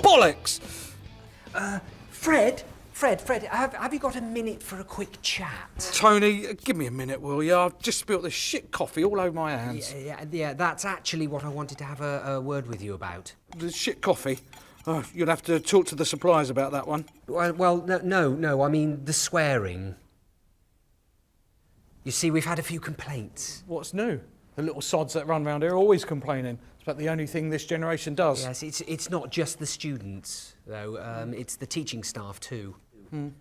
bollocks! Fred, have you got a minute for a quick chat? Tony, give me a minute, will you? I've just spilt this shit coffee all over my hands. Yeah, that's actually what I wanted to have a word with you about. The shit coffee? Oh, you'll have to talk to the suppliers about that one. Well, no, I mean the swearing. You see, we've had a few complaints. What's new? The little sods that run around here are always complaining. It's about the only thing this generation does. Yes, it's not just the students, though. It's the teaching staff too. And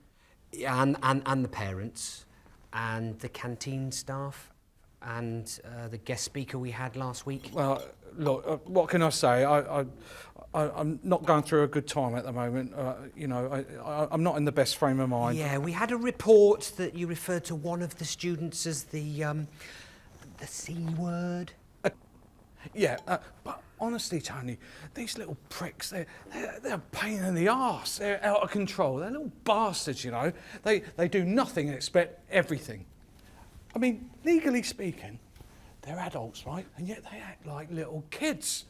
the parents, and the canteen staff, and the guest speaker we had last week. Well, look, what can I say? I'm not going through a good time at the moment. I'm not in the best frame of mind. Yeah, we had a report that you referred to one of the students as the C word. But honestly, Tony, these little pricks, they're a pain in the arse. They're out of control. They're little bastards, you know. They do nothing and expect everything. I mean, legally speaking, they're adults, right? And yet they act like little kids.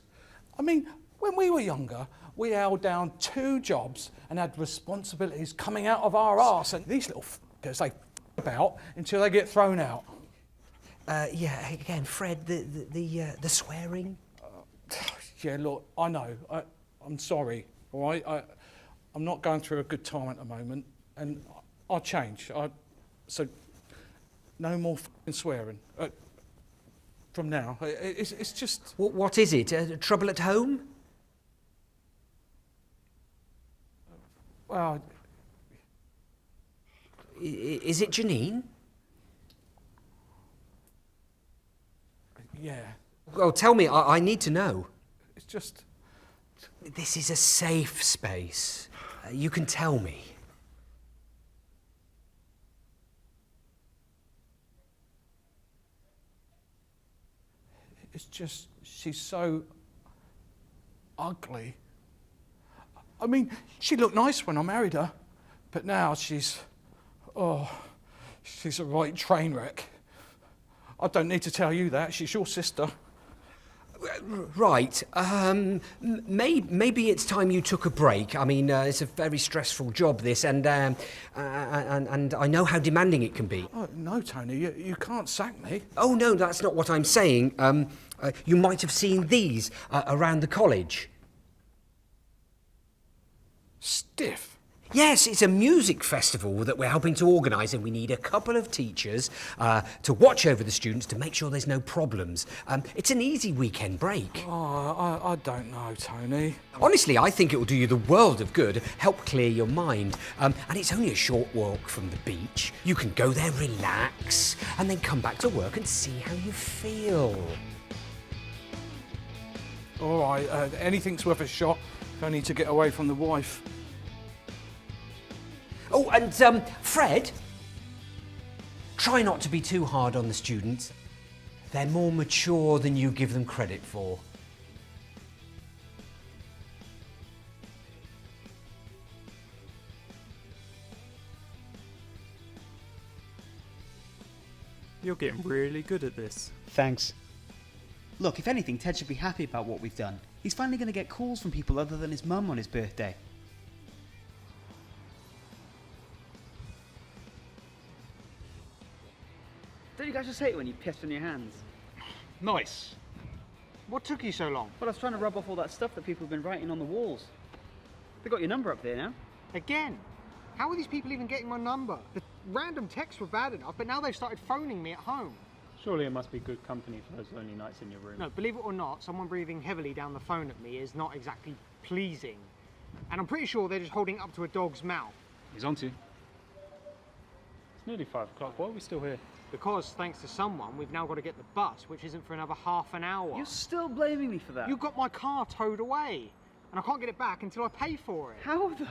I mean, when we were younger, we held down 2 jobs and had responsibilities coming out of our arse. And these little f***ers, they f*** about until they get thrown out. Yeah, again, Fred, the swearing. Yeah, look, I know. I'm sorry, all right? I'm not going through a good time at the moment, and I'll change. So, no more f***ing swearing. From now. It's just... What is it? Trouble at home? Well... Is it Janine? Yeah. Well, tell me, I need to know. It's just... This is a safe space. You can tell me. It's just, she's so ugly. I mean, she looked nice when I married her, but now she's a right train wreck. I don't need to tell you that, she's your sister. Right. Maybe it's time you took a break. I mean, it's a very stressful job, this, and I know how demanding it can be. Oh, no, Tony, you can't sack me. Oh, no, that's not what I'm saying. You might have seen these around the college. Stiff. Yes, it's a music festival that we're helping to organise, and we need a couple of teachers to watch over the students to make sure there's no problems. It's an easy weekend break. Oh, I don't know, Tony. Honestly, I think it will do you the world of good, help clear your mind. And it's only a short walk from the beach. You can go there, relax, and then come back to work and see how you feel. All right, anything's worth a shot if I need to get away from the wife. Oh, and Fred, try not to be too hard on the students. They're more mature than you give them credit for. You're getting really good at this. Thanks. Look, if anything, Ted should be happy about what we've done. He's finally going to get calls from people other than his mum on his birthday. Don't you guys just hate it when you piss on your hands? Nice. What took you so long? Well, I was trying to rub off all that stuff that people have been writing on the walls. They got your number up there now. Again? How are these people even getting my number? The random texts were bad enough, but now they've started phoning me at home. Surely it must be good company for those lonely nights in your room. No, believe it or not, someone breathing heavily down the phone at me is not exactly pleasing. And I'm pretty sure they're just holding it up to a dog's mouth. He's on to you. It's nearly 5 o'clock. Why are we still here? Because, thanks to someone, we've now got to get the bus, which isn't for another half an hour. You're still blaming me for that? You got my car towed away, and I can't get it back until I pay for it. How the f***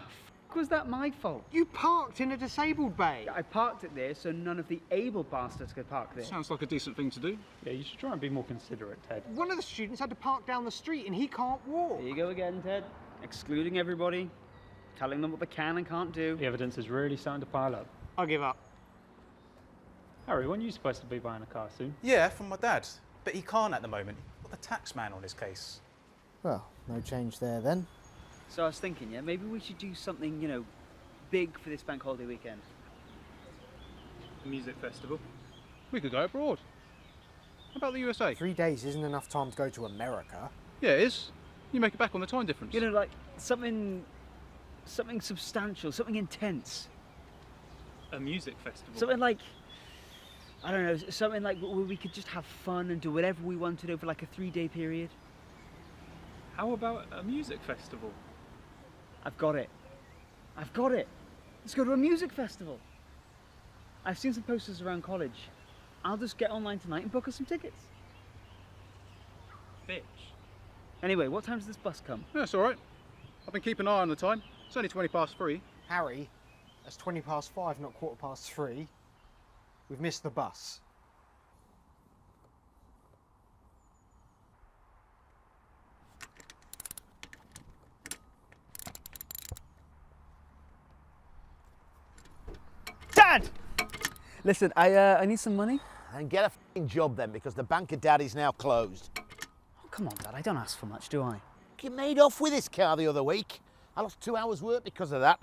was that my fault? You parked in a disabled bay. I parked it there so none of the able bastards could park there. Sounds like a decent thing to do. Yeah, you should try and be more considerate, Ted. One of the students had to park down the street, and he can't walk. There you go again, Ted. Excluding everybody, telling them what they can and can't do. The evidence is really starting to pile up. I give up. Harry, when are you supposed to be buying a car soon? Yeah, from my dad. But he can't at the moment. He's got the tax man on his case. Well, no change there then. So I was thinking, yeah, maybe we should do something, you know, big for this bank holiday weekend. A music festival. We could go abroad. How about the USA? 3 days isn't enough time to go to America. Yeah, it is. You make it back on the time difference. You know, like something substantial, something intense. A music festival. Something like, I don't know, something like where we could just have fun and do whatever we wanted over like a 3-day period. How about a music festival? I've got it. I've got it. Let's go to a music festival. I've seen some posters around college. I'll just get online tonight and book us some tickets. Bitch. Anyway, what time does this bus come? Yeah, that's all right. I've been keeping an eye on the time. It's only 3:20. Harry, that's 5:20, not 3:15. We've missed the bus. Dad! Listen, I need some money. And get a f***ing job then, because the bank of Daddy's now closed. Oh, come on, Dad, I don't ask for much, do I? You made off with this car the other week. I lost 2 hours' work because of that.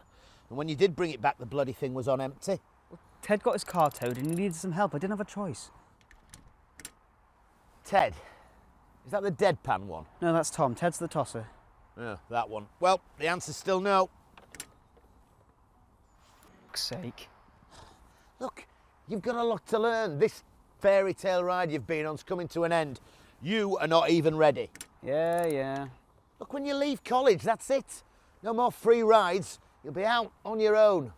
And when you did bring it back, the bloody thing was on empty. Ted got his car towed and he needed some help. I didn't have a choice. Ted, is that the deadpan one? No, that's Tom. Ted's the tosser. Yeah, that one. Well, the answer's still no. For fuck's sake. Look, you've got a lot to learn. This fairy tale ride you've been on's coming to an end. You are not even ready. Yeah. Look, when you leave college, that's it. No more free rides. You'll be out on your own,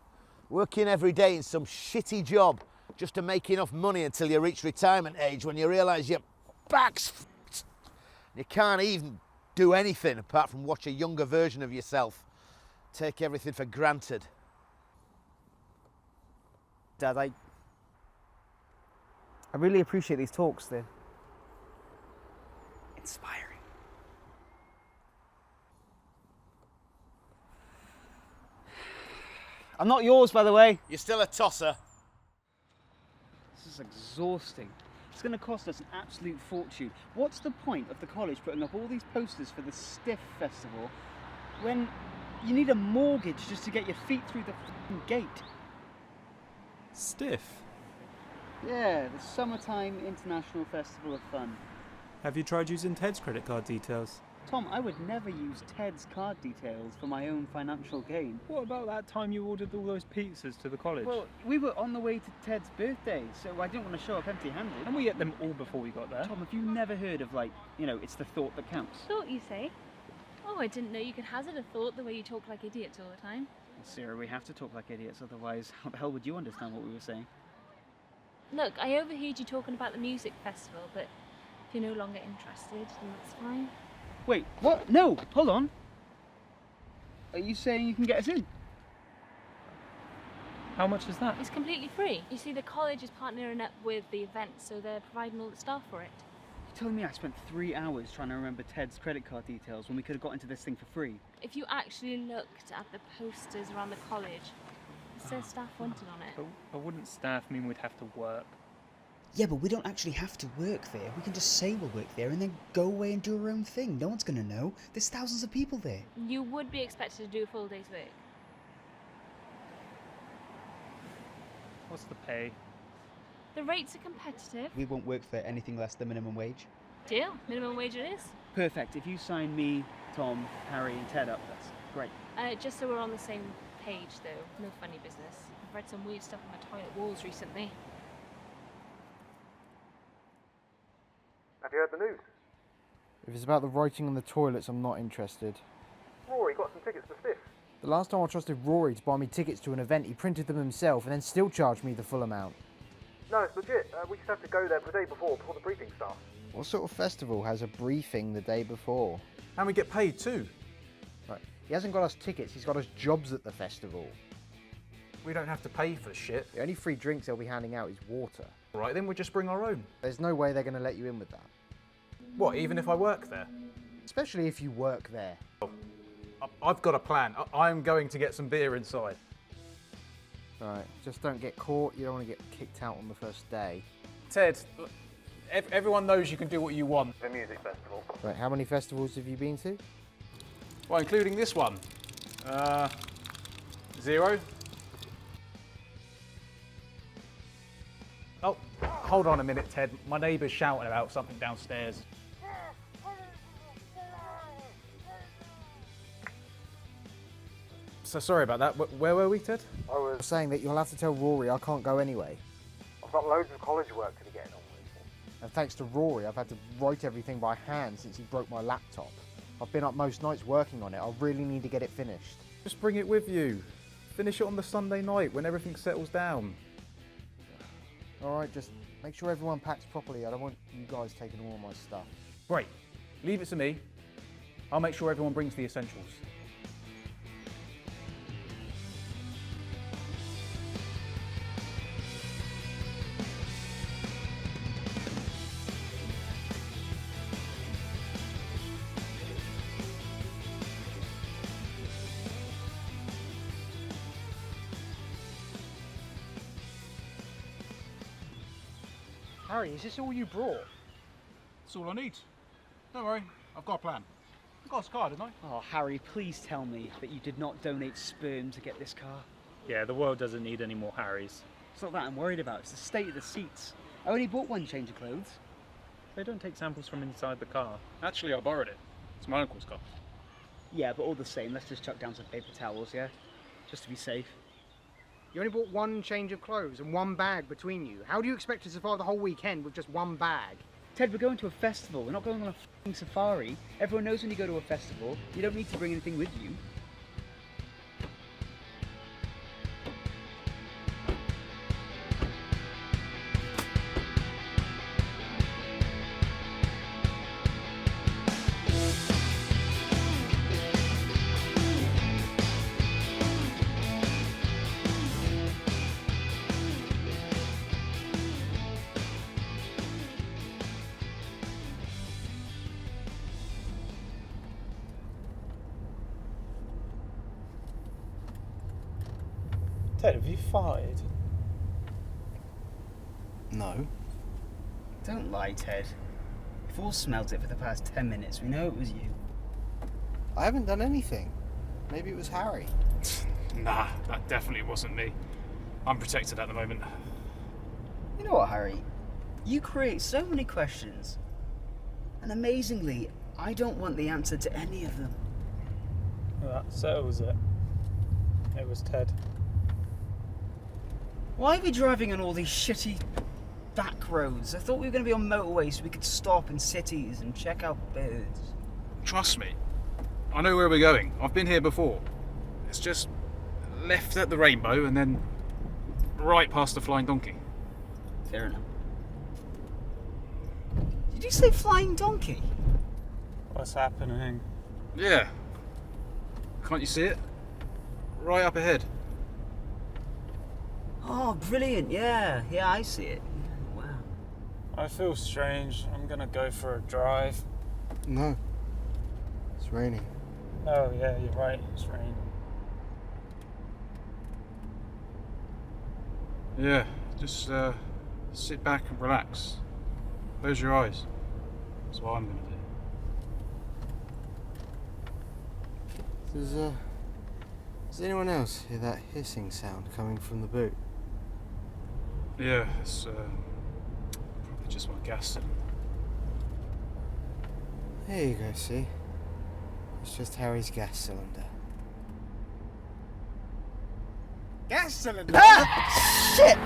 working every day in some shitty job just to make enough money until you reach retirement age, when you realise your back's f***ed. You can't even do anything apart from watch a younger version of yourself. Take everything for granted. Dad, I really appreciate these talks. They're inspiring. I'm not yours, by the way. You're still a tosser. This is exhausting. It's going to cost us an absolute fortune. What's the point of the college putting up all these posters for the S.T.I.F.F festival when you need a mortgage just to get your feet through the f***ing gate? S.T.I.F.F? Yeah, the Summertime International Festival of Fun. Have you tried using Ted's credit card details? Tom, I would never use Ted's card details for my own financial gain. What about that time you ordered all those pizzas to the college? Well, we were on the way to Ted's birthday, so I didn't want to show up empty-handed. and we ate them all before we got there. Tom, have you never heard of, like, you know, it's the thought that counts? Thought, you say? Oh, I didn't know you could hazard a thought the way you talk like idiots all the time. Sarah, we have to talk like idiots, otherwise how the hell would you understand what we were saying? Look, I overheard you talking about the music festival, but if you're no longer interested, then that's fine. Wait, what? No, hold on. Are you saying you can get us in? How much is that? It's completely free. You see, the college is partnering up with the event, so they're providing all the staff for it. You're telling me I spent 3 hours trying to remember Ted's credit card details when we could have got into this thing for free? If you actually looked at the posters around the college, it says staff wanted on it. But wouldn't staff mean we'd have to work? Yeah, but we don't actually have to work there. We can just say we'll work there and then go away and do our own thing. No one's going to know. There's thousands of people there. You would be expected to do a full day's work. What's the pay? The rates are competitive. We won't work for anything less than minimum wage. Deal. Minimum wage it is. Perfect. If you sign me, Tom, Harry and Ted up, that's great. Just so we're on the same page, though. No funny business. I've read some weird stuff on my toilet walls recently. Have you heard the news? If it's about the writing on the toilets, I'm not interested. Rory got some tickets for S.T.I.F.F. The last time I trusted Rory to buy me tickets to an event, he printed them himself and then still charged me the full amount. No, it's legit. We just have to go there the day before the briefing starts. What sort of festival has a briefing the day before? And we get paid too. Right. He hasn't got us tickets, he's got us jobs at the festival. We don't have to pay for shit. The only free drinks they'll be handing out is water. Right, then we'll just bring our own. There's no way they're going to let you in with that. What, even if I work there? Especially if you work there. I've got a plan. I'm going to get some beer inside. Right, just don't get caught. You don't want to get kicked out on the first day. Ted, everyone knows you can do what you want. The music festival. Right, how many festivals have you been to? Well, including this one. 0. Oh, hold on a minute, Ted. My neighbour's shouting about something downstairs. So sorry about that. Where were we, Ted? I was Saying that you'll have to tell Rory I can't go anyway. I've got loads of college work to be getting on with. And thanks to Rory, I've had to write everything by hand since he broke my laptop. I've been up most nights working on it. I really need to get it finished. Just bring it with you. Finish it on the Sunday night when everything settles down. All right, just make sure everyone packs properly. I don't want you guys taking all my stuff. Great. Leave it to me. I'll make sure everyone brings the essentials. Harry, is this all you brought? That's all I need. Don't worry, I've got a plan. I got a car, didn't I? Oh, Harry, please tell me that you did not donate sperm to get this car. Yeah, the world doesn't need any more Harrys. It's not that I'm worried about, it's the state of the seats. I only bought one change of clothes. They don't take samples from inside the car. Actually, I borrowed it. It's my uncle's car. Yeah, but all the same, let's just chuck down some paper towels, yeah? Just to be safe. You only bought one change of clothes and one bag between you. How do you expect to survive the whole weekend with just one bag? Ted, we're going to a festival. We're not going on a f***ing safari. Everyone knows when you go to a festival, you don't need to bring anything with you. Ted, have you farted? No. Don't lie, Ted. We've all smelt it for the past 10 minutes. We know it was you. I haven't done anything. Maybe it was Harry. Nah, that definitely wasn't me. I'm protected at the moment. You know what, Harry? You create so many questions. And amazingly, I don't want the answer to any of them. Well, that settles it. It was Ted. Why are we driving on all these shitty back roads? I thought we were going to be on motorways so we could stop in cities and check out birds. Trust me, I know where we're going. I've been here before. It's just left at the Rainbow and then right past the Flying Donkey. Fair enough. Did you say Flying Donkey? What's happening? Yeah. Can't you see it? Right up ahead. Oh, brilliant. Yeah, I see it. Wow. I feel strange. I'm gonna go for a drive. No. It's raining. Oh yeah, you're right. It's raining. Yeah, just sit back and relax. Close your eyes. That's what I'm gonna do. Does anyone else hear that hissing sound coming from the boot? Yeah, it's probably just my gas cylinder. There you go, see? It's just Harry's gas cylinder. Gas cylinder? Ah! Shit!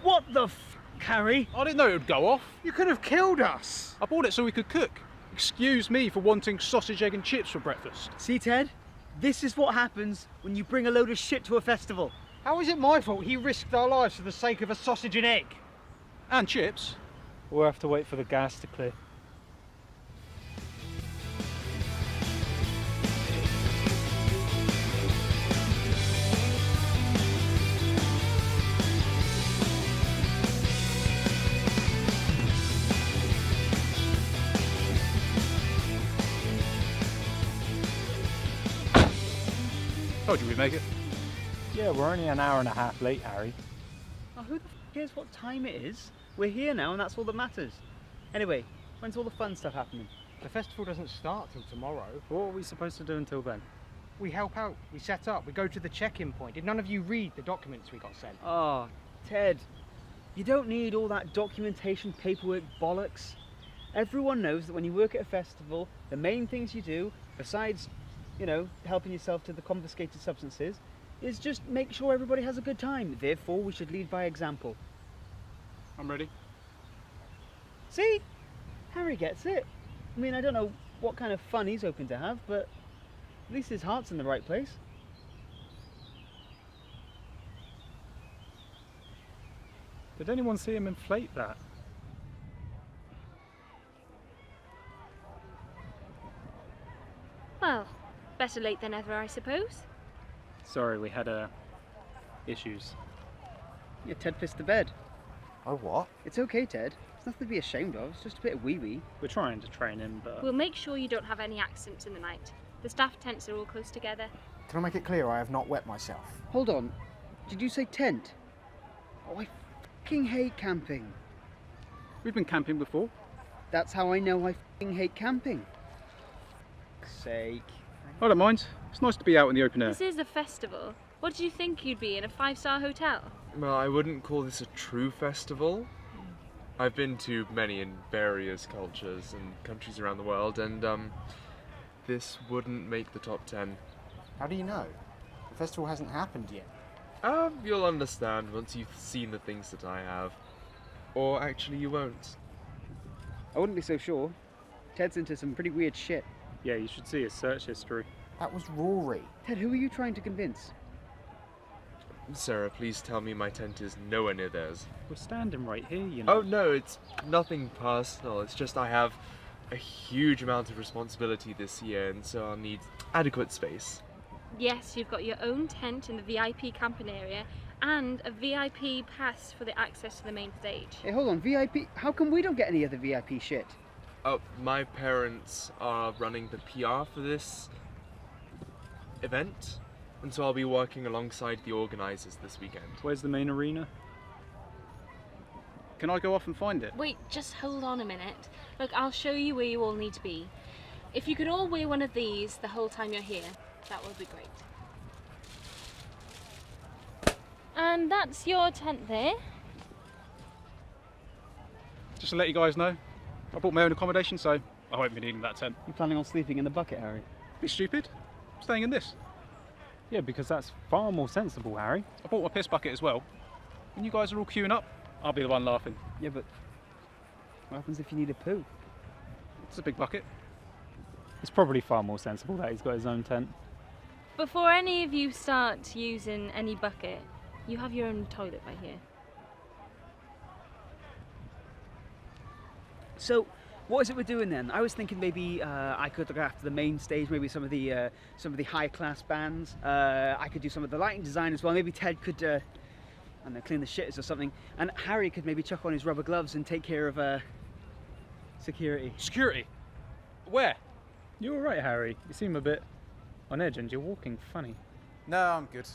What the f***, Harry? I didn't know it would go off. You could have killed us! I bought it so we could cook. Excuse me for wanting sausage, egg and chips for breakfast. See, Ted? This is what happens when you bring a load of shit to a festival. How is it my fault he risked our lives for the sake of a sausage and egg? And chips. We'll have to wait for the gas to clear. Told you we'd make it. Yeah, we're only an hour and a half late, Harry. Oh, who the f*** cares what time it is? We're here now and that's all that matters. Anyway, when's all the fun stuff happening? The festival doesn't start till tomorrow. What are we supposed to do until then? We help out, we set up, we go to the check-in point. Did none of you read the documents we got sent? Oh, Ted, you don't need all that documentation paperwork bollocks. Everyone knows that when you work at a festival, the main things you do, besides, helping yourself to the confiscated substances, is just make sure everybody has a good time. Therefore, we should lead by example. I'm ready. See? Harry gets it. I mean, I don't know what kind of fun he's hoping to have, but at least his heart's in the right place. Did anyone see him inflate that? Well, better late than ever, I suppose. Sorry, we had issues. Yeah, Ted pissed the bed. Oh, what? It's okay, Ted. It's nothing to be ashamed of. It's just a bit of wee-wee. We're trying to train him, but... We'll make sure you don't have any accidents in the night. The staff tents are all close together. Can I make it clear I have not wet myself? Hold on. Did you say tent? Oh, I fucking hate camping. We've been camping before. That's how I know I fucking hate camping. Fuck's sake. I don't mind. It's nice to be out in the open air. This is a festival. What did you think you'd be in a 5-star hotel? Well, I wouldn't call this a true festival. I've been to many in various cultures and countries around the world, and this wouldn't make the top 10. How do you know? The festival hasn't happened yet. You'll understand once you've seen the things that I have. Or actually you won't. I wouldn't be so sure. Ted's into some pretty weird shit. Yeah, you should see his search history. That was Rory. Ted, who are you trying to convince? Sarah, please tell me my tent is nowhere near theirs. We're standing right here, you know. Oh no, it's nothing personal. It's just I have a huge amount of responsibility this year, and so I'll need adequate space. Yes, you've got your own tent in the VIP camping area and a VIP pass for the access to the main stage. Hey, hold on, VIP? How come we don't get any of the VIP shit? Oh, my parents are running the PR for this event, and so I'll be working alongside the organisers this weekend. Where's the main arena? Can I go off and find it? Wait, just hold on a minute. Look, I'll show you where you all need to be. If you could all wear one of these the whole time you're here, that would be great. And that's your tent there. Just to let you guys know, I bought my own accommodation, so I won't be needing that tent. You planning on sleeping in the bucket, Harry? Be stupid. I'm staying in this. Yeah, because that's far more sensible, Harry. I bought my piss bucket as well. When you guys are all queuing up, I'll be the one laughing. Yeah, but what happens if you need a poo? It's a big bucket. It's probably far more sensible that he's got his own tent. Before any of you start using any bucket, you have your own toilet right here. So, what is it we're doing then? I was thinking maybe I could look after the main stage, maybe some of the high class bands. I could do some of the lighting design as well. Maybe Ted could, I don't know, clean the shitters or something. And Harry could maybe chuck on his rubber gloves and take care of security. Security? Where? You all right, Harry? You seem a bit on edge and you're walking funny. No, I'm good.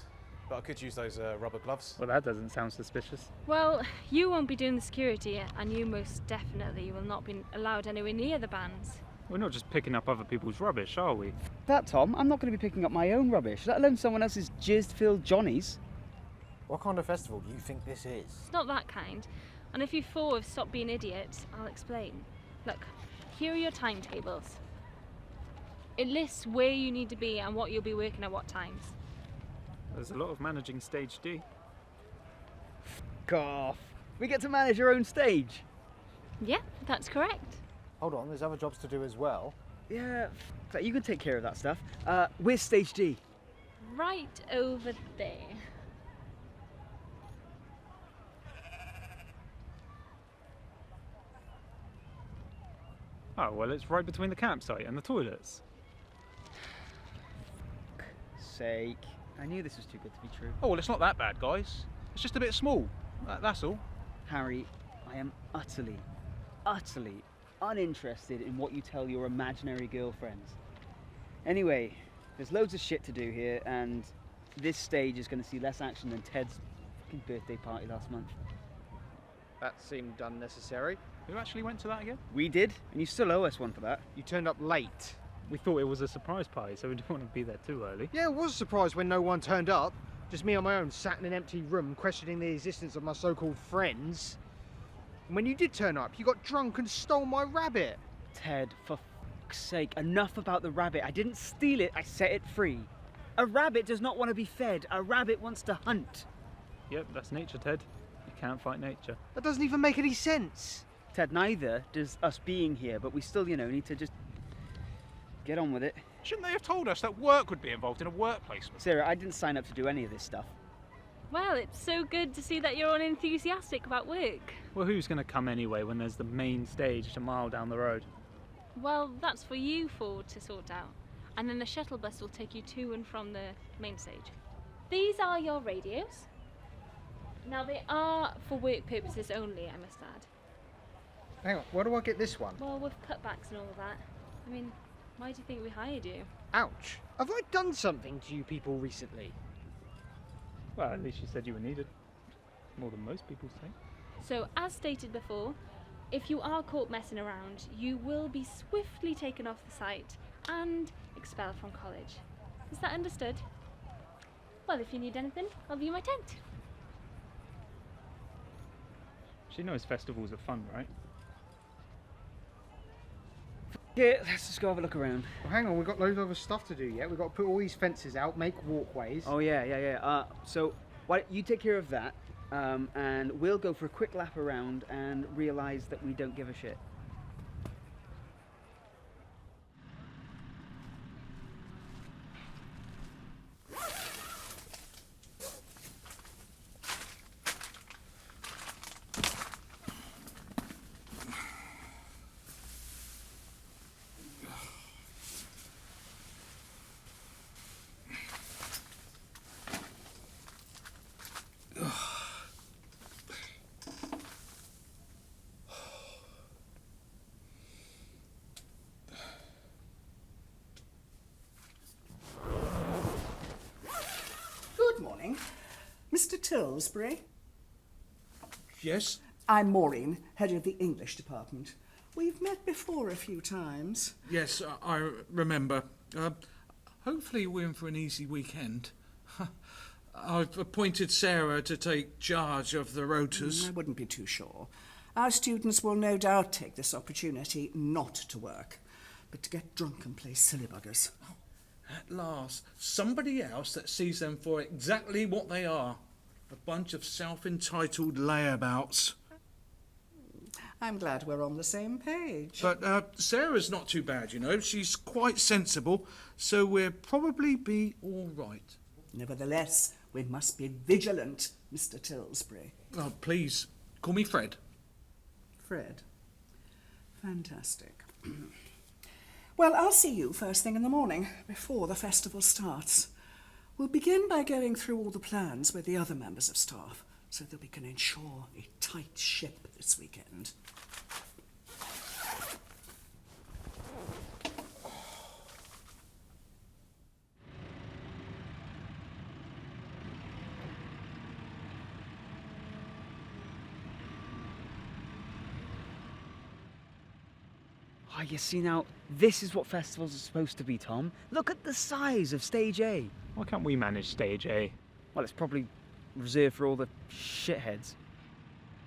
But I could use those rubber gloves. Well, that doesn't sound suspicious. Well, you won't be doing the security, and you most definitely will not be allowed anywhere near the bands. We're not just picking up other people's rubbish, are we? That, Tom, I'm not going to be picking up my own rubbish, let alone someone else's jizz-filled Johnnies. What kind of festival do you think this is? It's not that kind. And if you four have stopped being idiots, I'll explain. Look, here are your timetables. It lists where you need to be and what you'll be working at what times. There's a lot of managing stage D. F*** off. We get to manage our own stage. Yeah, that's correct. Hold on, there's other jobs to do as well. Yeah, that. You can take care of that stuff. Where's stage D? Right over there. Oh, well, it's right between the campsite and the toilets. Sake. I knew this was too good to be true. Oh, well, it's not that bad, guys. It's just a bit small. That's all. Harry, I am utterly uninterested in what you tell your imaginary girlfriends. Anyway, there's loads of shit to do here, and this stage is going to see less action than Ted's fucking birthday party last month. That seemed unnecessary. Who actually went to that again? We did, and you still owe us one for that. You turned up late. We thought it was a surprise party, so we didn't want to be there too early. Yeah, it was a surprise when no one turned up. Just me on my own, sat in an empty room, questioning the existence of my so-called friends. And when you did turn up, you got drunk and stole my rabbit. Ted, for fuck's sake, enough about the rabbit. I didn't steal it, I set it free. A rabbit does not want to be fed. A rabbit wants to hunt. Yep, that's nature, Ted. You can't fight nature. That doesn't even make any sense. Ted, neither does us being here, but we still, need to just get on with it. Shouldn't they have told us that work would be involved in a work placement? Sarah, I didn't sign up to do any of this stuff. Well, it's so good to see that you're all enthusiastic about work. Well, who's going to come anyway when there's the main stage a mile down the road? Well, that's for you four to sort out. And then the shuttle bus will take you to and from the main stage. These are your radios. Now, they are for work purposes only, I must add. Hang on, where do I get this one? Well, with cutbacks and all that. I mean, why do you think we hired you? Ouch. Have I done something to you people recently? Well, at least you said you were needed. More than most people say. So, as stated before, if you are caught messing around, you will be swiftly taken off the site and expelled from college. Is that understood? Well, if you need anything, I'll view my tent. She knows festivals are fun, right? Yeah, let's just go have a look around. Well, hang on, we've got loads of other stuff to do yet. We've got to put all these fences out, make walkways. Oh, yeah. So, why don't you take care of that, and we'll go for a quick lap around and realise that we don't give a shit. Good morning. Mr. Tilsbury? Yes? I'm Maureen, head of the English department. We've met before a few times. Yes, I remember. Hopefully we're in for an easy weekend. I've appointed Sarah to take charge of the rotors. I wouldn't be too sure. Our students will no doubt take this opportunity not to work, but to get drunk and play silly buggers. At last, somebody else that sees them for exactly what they are. A bunch of self-entitled layabouts. I'm glad we're on the same page. But Sarah's not too bad, you know. She's quite sensible, so we'll probably be all right. Nevertheless, we must be vigilant, Mr. Tilsbury. Oh, please, call me Fred. Fred. Fantastic. Well, I'll see you first thing in the morning, before the festival starts. We'll begin by going through all the plans with the other members of staff, so that we can ensure a tight ship this weekend. Oh, you see now, this is what festivals are supposed to be, Tom. Look at the size of Stage A. Why can't we manage Stage A? Well, it's probably reserved for all the shitheads.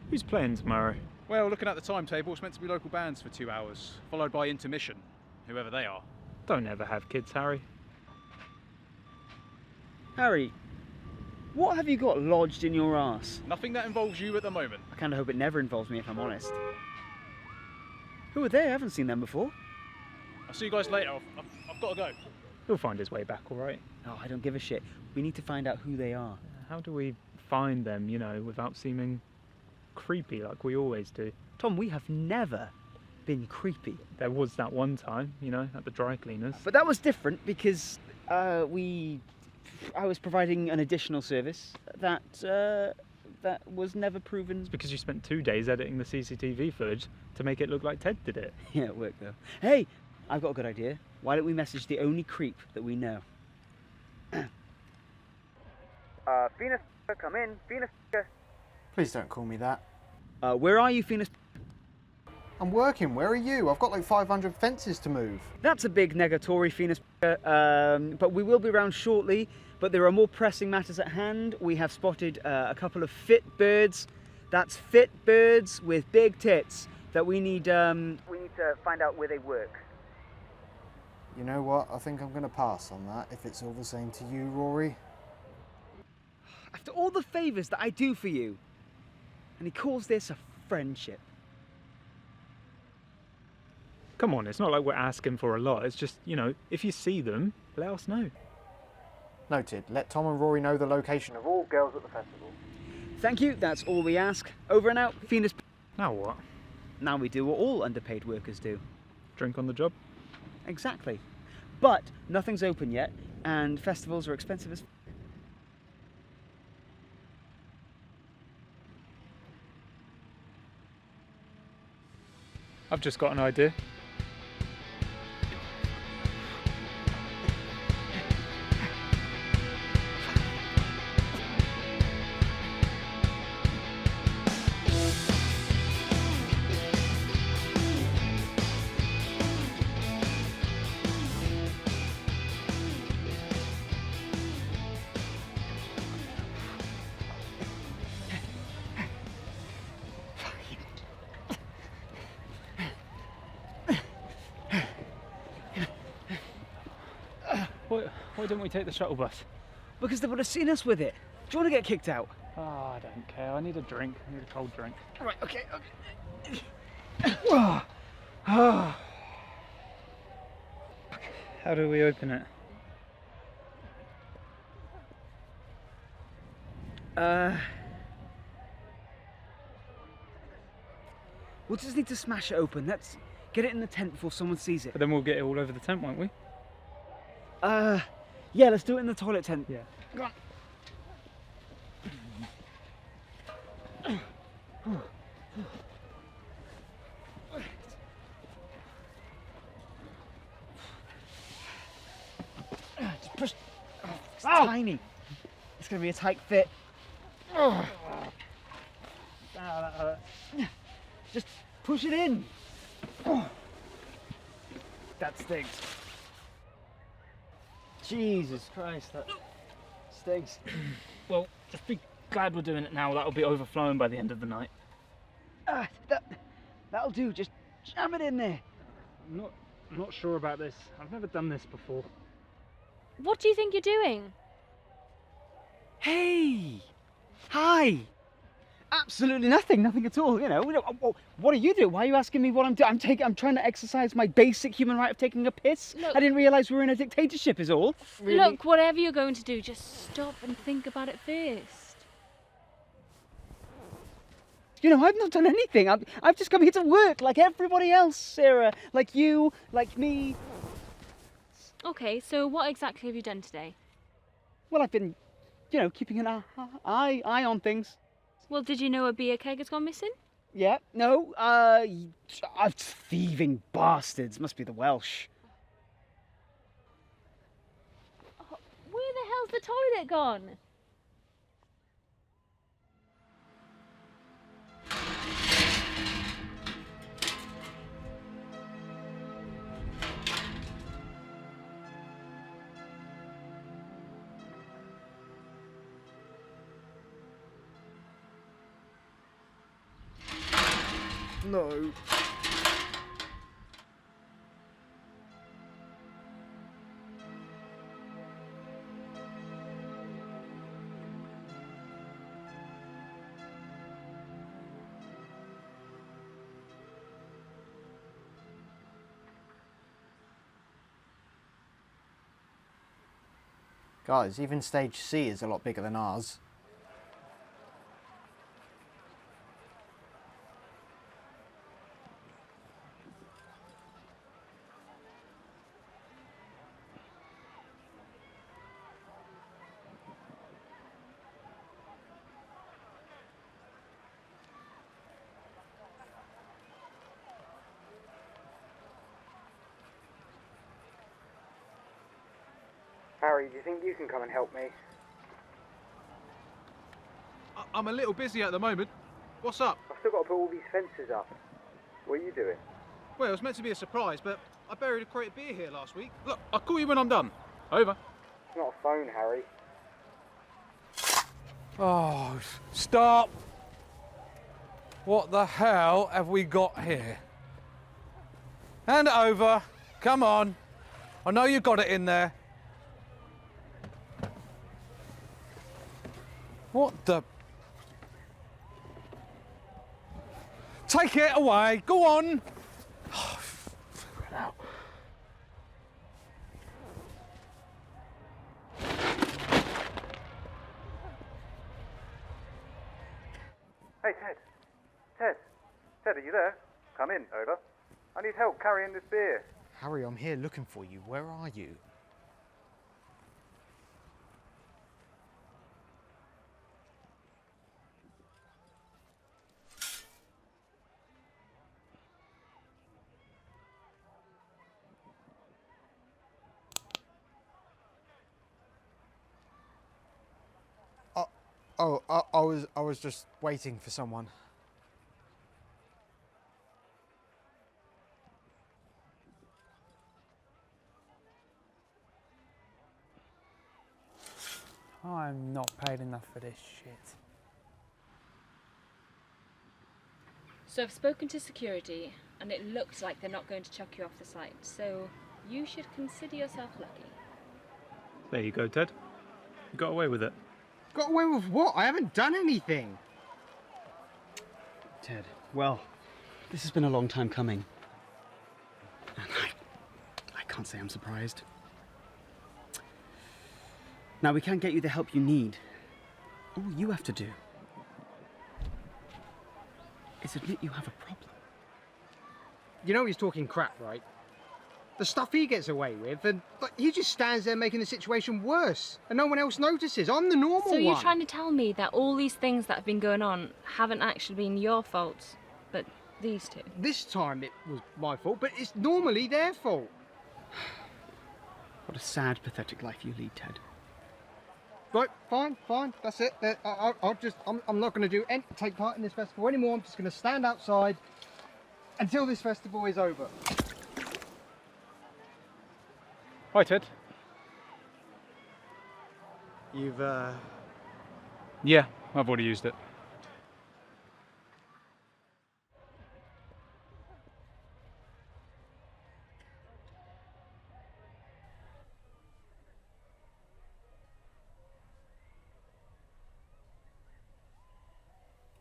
Who's playing tomorrow? Well, looking at the timetable, it's meant to be local bands for 2 hours, followed by intermission, whoever they are. Don't ever have kids, Harry. Harry, what have you got lodged in your arse? Nothing that involves you at the moment. I kind of hope it never involves me, if I'm honest. Who are they? I haven't seen them before. I'll see you guys later. I've got to go. He'll find his way back, all right? No, I don't give a shit. We need to find out who they are. How do we find them, you know, without seeming creepy like we always do? Tom, we have never been creepy. There was that one time, you know, at the dry cleaners. But that was different because I was providing an additional service that was never proven. It's because you spent 2 days editing the CCTV footage to make it look like Ted did it. Yeah, it worked though. Hey, I've got a good idea. Why don't we message the only creep that we know? Venus, come in. Venus. Please don't call me that. Where are you, Phoenix? I'm working. Where are you? I've got like 500 fences to move. That's a big negatory, Phoenix. But we will be around shortly. But there are more pressing matters at hand. We have spotted a couple of fit birds. That's fit birds with big tits that we need. We need to find out where they work. You know what? I think I'm going to pass on that if it's all the same to you, Rory. After all the favours that I do for you, and he calls this a friendship. Come on, it's not like we're asking for a lot. It's just, you know, if you see them, let us know. Noted. Let Tom and Rory know the location of all girls at the festival. Thank you, that's all we ask. Over and out, Phoenix. Now what? Now we do what all underpaid workers do. Drink on the job? Exactly. But nothing's open yet, and festivals are expensive as... I've just got an idea. Why didn't we take the shuttle bus? Because they would have seen us with it. Do you want to get kicked out? Oh, I don't care. I need a drink. I need a cold drink. All right, okay. How do we open it? We'll just need to smash it open. Let's get it in the tent before someone sees it. But then we'll get it all over the tent, won't we? Yeah, let's do it in the toilet tent. Yeah. Go on. Just push. Oh, it's tiny. It's going to be a tight fit. Ah, that hurt. Just push it in. That stinks. Jesus Christ, that stinks. Well, just be glad we're doing it now. That'll be overflowing by the end of the night. That'll do. Just jam it in there. I'm not sure about this. I've never done this before. What do you think you're doing? Hey! Hi! Absolutely nothing, nothing at all, you know. What are you doing? Why are you asking me what I'm doing? I'm trying to exercise my basic human right of taking a piss. Look, I didn't realise we were in a dictatorship is all. Really? Look, whatever you're going to do, just stop and think about it first. You know, I've not done anything. I've just come here to work like everybody else, Sarah. Like you, like me. Okay, so what exactly have you done today? Well, I've been, you know, keeping an eye on things. Well, did you know a beer keg has gone missing? Yeah, no, thieving bastards. Must be the Welsh. Oh, where the hell's the toilet gone? No. Guys, even stage C is a lot bigger than ours. Harry, do you think you can come and help me? I'm a little busy at the moment. What's up? I've still got to put all these fences up. What are you doing? Well, it was meant to be a surprise, but I buried a crate of beer here last week. Look, I'll call you when I'm done. Over. It's not a phone, Harry. Oh, stop! What the hell have we got here? Hand it over. Come on. I know you got it in there. What the? Take it away. Go on. Oh, figure it out. Hey, Ted. Ted, are you there? Come in, over. I need help carrying this beer. Harry, I'm here looking for you. Where are you? I was just waiting for someone. I'm not paid enough for this shit. So I've spoken to security, and it looks like they're not going to chuck you off the site, so you should consider yourself lucky. There you go, Ted. You got away with it. Got away with what? I haven't done anything. Ted, well, this has been a long time coming. And I can't say I'm surprised. Now, we can't get you the help you need. All you have to do is admit you have a problem. You know he's talking crap, right? The stuff he gets away with, and he just stands there making the situation worse, and no one else notices. I'm the normal one. So you're trying to tell me that all these things that have been going on haven't actually been your fault, but these two? This time it was my fault, but it's normally their fault. What a sad, pathetic life you lead, Ted. Right, fine, that's it. I'm not going to take part in this festival anymore. I'm just going to stand outside until this festival is over. Hi, Ted. You've, Yeah, I've already used it.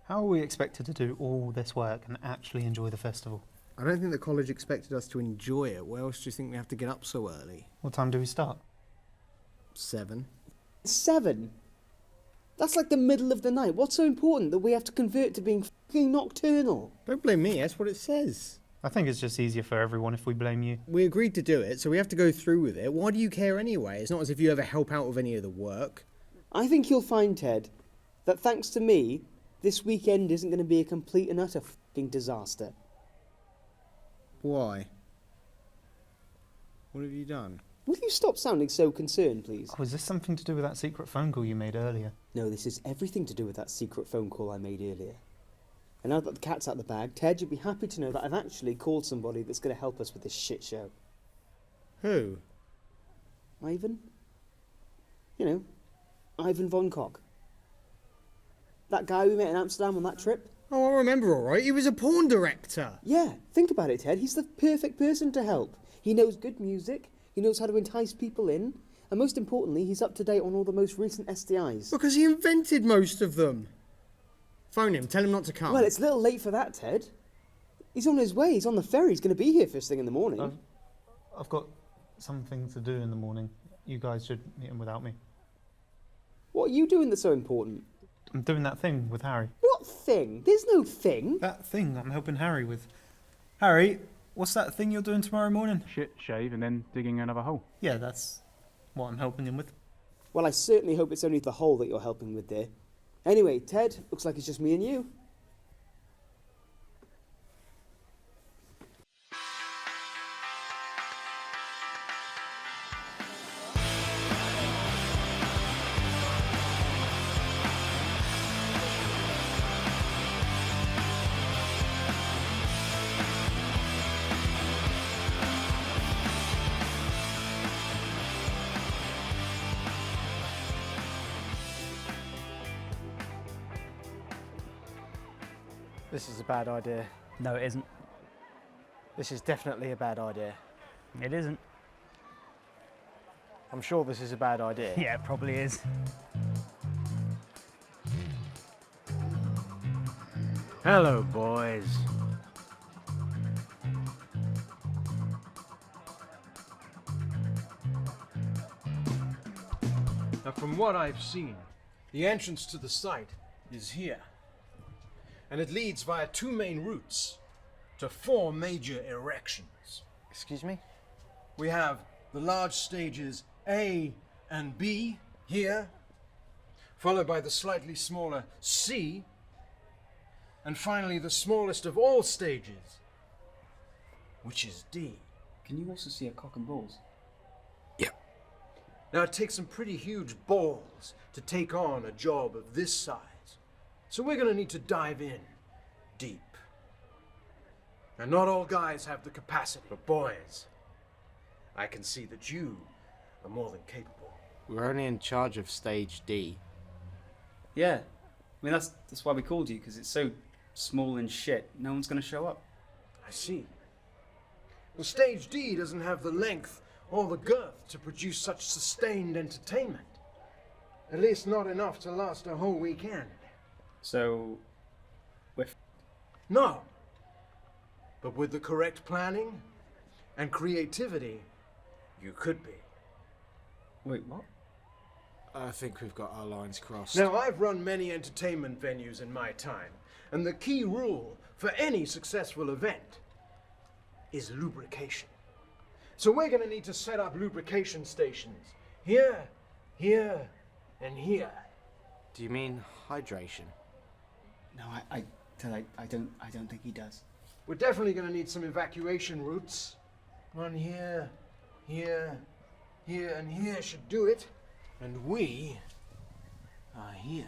How are we expected to do all this work and actually enjoy the festival? I don't think the college expected us to enjoy it. Why else do you think we have to get up so early? What time do we start? 7. 7? That's like the middle of the night. What's so important that we have to convert to being f***ing nocturnal? Don't blame me, that's what it says. I think it's just easier for everyone if we blame you. We agreed to do it, so we have to go through with it. Why do you care anyway? It's not as if you ever help out with any of the work. I think you'll find, Ted, that thanks to me, this weekend isn't going to be a complete and utter f***ing disaster. Why? What have you done? Will you stop sounding so concerned, please? Oh, is this something to do with that secret phone call you made earlier? No, this is everything to do with that secret phone call I made earlier. And now that the cat's out of the bag, Ted, you'll be happy to know that I've actually called somebody that's going to help us with this shit show. Who? Ivan? You know, Ivan von Kock. That guy we met in Amsterdam on that trip? Oh, I remember all right. He was a porn director. Yeah, think about it, Ted. He's the perfect person to help. He knows good music, he knows how to entice people in, and most importantly, he's up to date on all the most recent STIs. Because he invented most of them. Phone him, tell him not to come. Well, it's a little late for that, Ted. He's on his way, he's on the ferry, he's going to be here first thing in the morning. I've got something to do in the morning. You guys should meet him without me. What are you doing that's so important? I'm doing that thing with Harry. What thing? There's no thing. That thing I'm helping Harry with. Harry, what's that thing you're doing tomorrow morning? Shit, shave, and then digging another hole. Yeah, that's what I'm helping him with. Well, I certainly hope it's only the hole that you're helping with there. Anyway, Ted, looks like it's just me and you. This is a bad idea. No, it isn't. This is definitely a bad idea. It isn't. I'm sure this is a bad idea. Yeah, it probably is. Hello, boys. Now, from what I've seen, the entrance to the site is here. And it leads via two main routes to four major erections. Excuse me? We have the large stages A and B here, followed by the slightly smaller C, and finally the smallest of all stages, which is D. Can you also see a cock and balls? Now, it takes some pretty huge balls to take on a job of this size. So we're going to need to dive in deep. And not all guys have the capacity, but boys, I can see that you are more than capable. We're only in charge of stage D. Yeah. I mean, that's why we called you, because it's so small and shit. No one's going to show up. I see. Well, stage D doesn't have the length or the girth to produce such sustained entertainment. At least not enough to last a whole weekend. So, No. But with the correct planning and creativity, you could be. Wait, what? I think we've got our lines crossed. Now, I've run many entertainment venues in my time, and the key rule for any successful event is lubrication. So we're going to need to set up lubrication stations here, here, and here. Do you mean hydration? No, I don't think he does. We're definitely going to need some evacuation routes. One here, here, here, and here should do it. And we are here.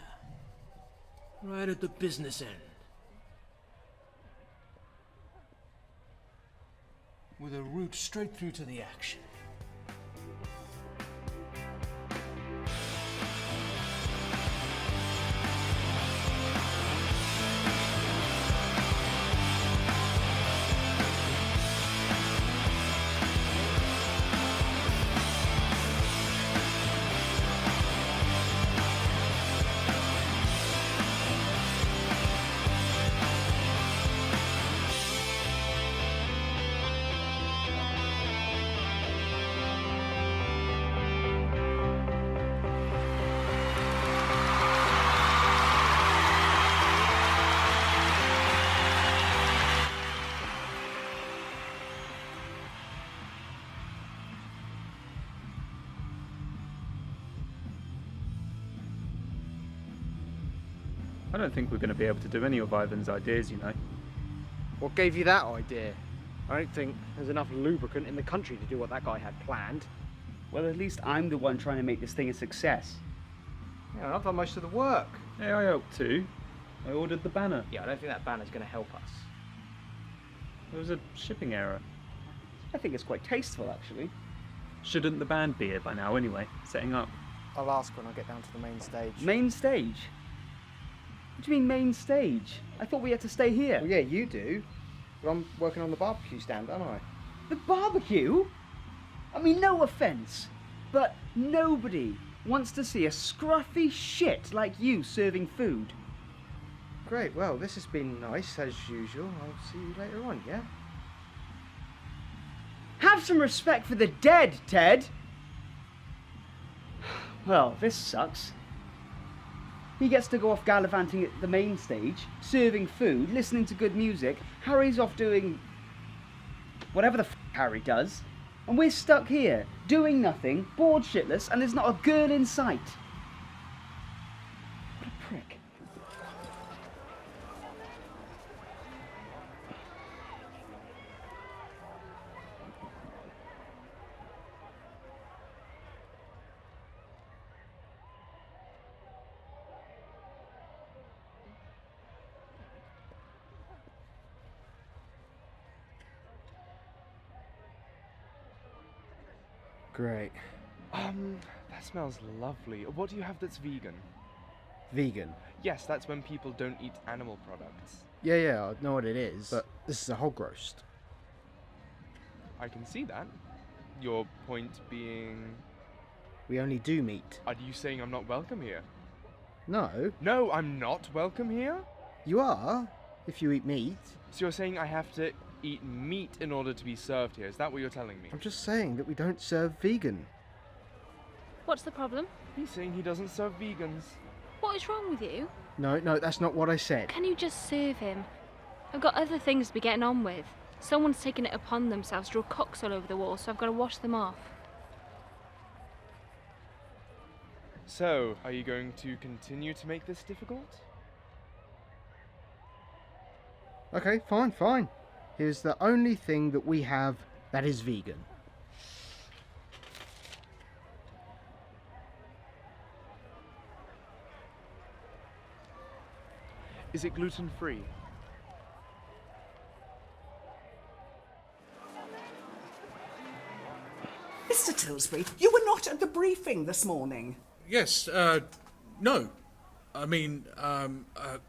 Right at the business end. With a route straight through to the action. I don't think we're going to be able to do any of Ivan's ideas, you know. What gave you that idea? I don't think there's enough lubricant in the country to do what that guy had planned. Well, at least I'm the one trying to make this thing a success. Yeah, I've done most of the work. Yeah, I helped too. I ordered the banner. Yeah, I don't think that banner's going to help us. There was a shipping error. I think it's quite tasteful, actually. Shouldn't the band be here by now anyway, setting up? I'll ask when I get down to the main stage. Main stage? What do you mean main stage? I thought we had to stay here. Well, yeah, you do. But I'm working on the barbecue stand, aren't I? The barbecue? I mean, no offence, but nobody wants to see a scruffy shit like you serving food. Great, well, this has been nice, as usual. I'll see you later on, yeah? Have some respect for the dead, Ted! Well, this sucks. He gets to go off gallivanting at the main stage, serving food, listening to good music. Harry's off doing whatever the f Harry does. And we're stuck here, doing nothing, bored shitless, and there's not a girl in sight. What a prick. Great. That smells lovely. What do you have that's vegan? Vegan. Yes, that's when people don't eat animal products. Yeah, I know what it is, but this is a hog roast. I can see that. Your point being... We only do meat. Are you saying I'm not welcome here? No. No, I'm not welcome here? You are, if you eat meat. So you're saying I have to eat meat in order to be served here? Is that what you're telling me? I'm just saying that we don't serve vegan. What's the problem? He's saying he doesn't serve vegans. What is wrong with you? No, that's not what I said. Can you just serve him? I've got other things to be getting on with. Someone's taken it upon themselves to draw cocks all over the wall, so I've got to wash them off. So, are you going to continue to make this difficult? Okay, fine. Here's the only thing that we have that is vegan. Is it gluten-free? Mr. Tilsbury, you were not at the briefing this morning. Yes, no. I mean,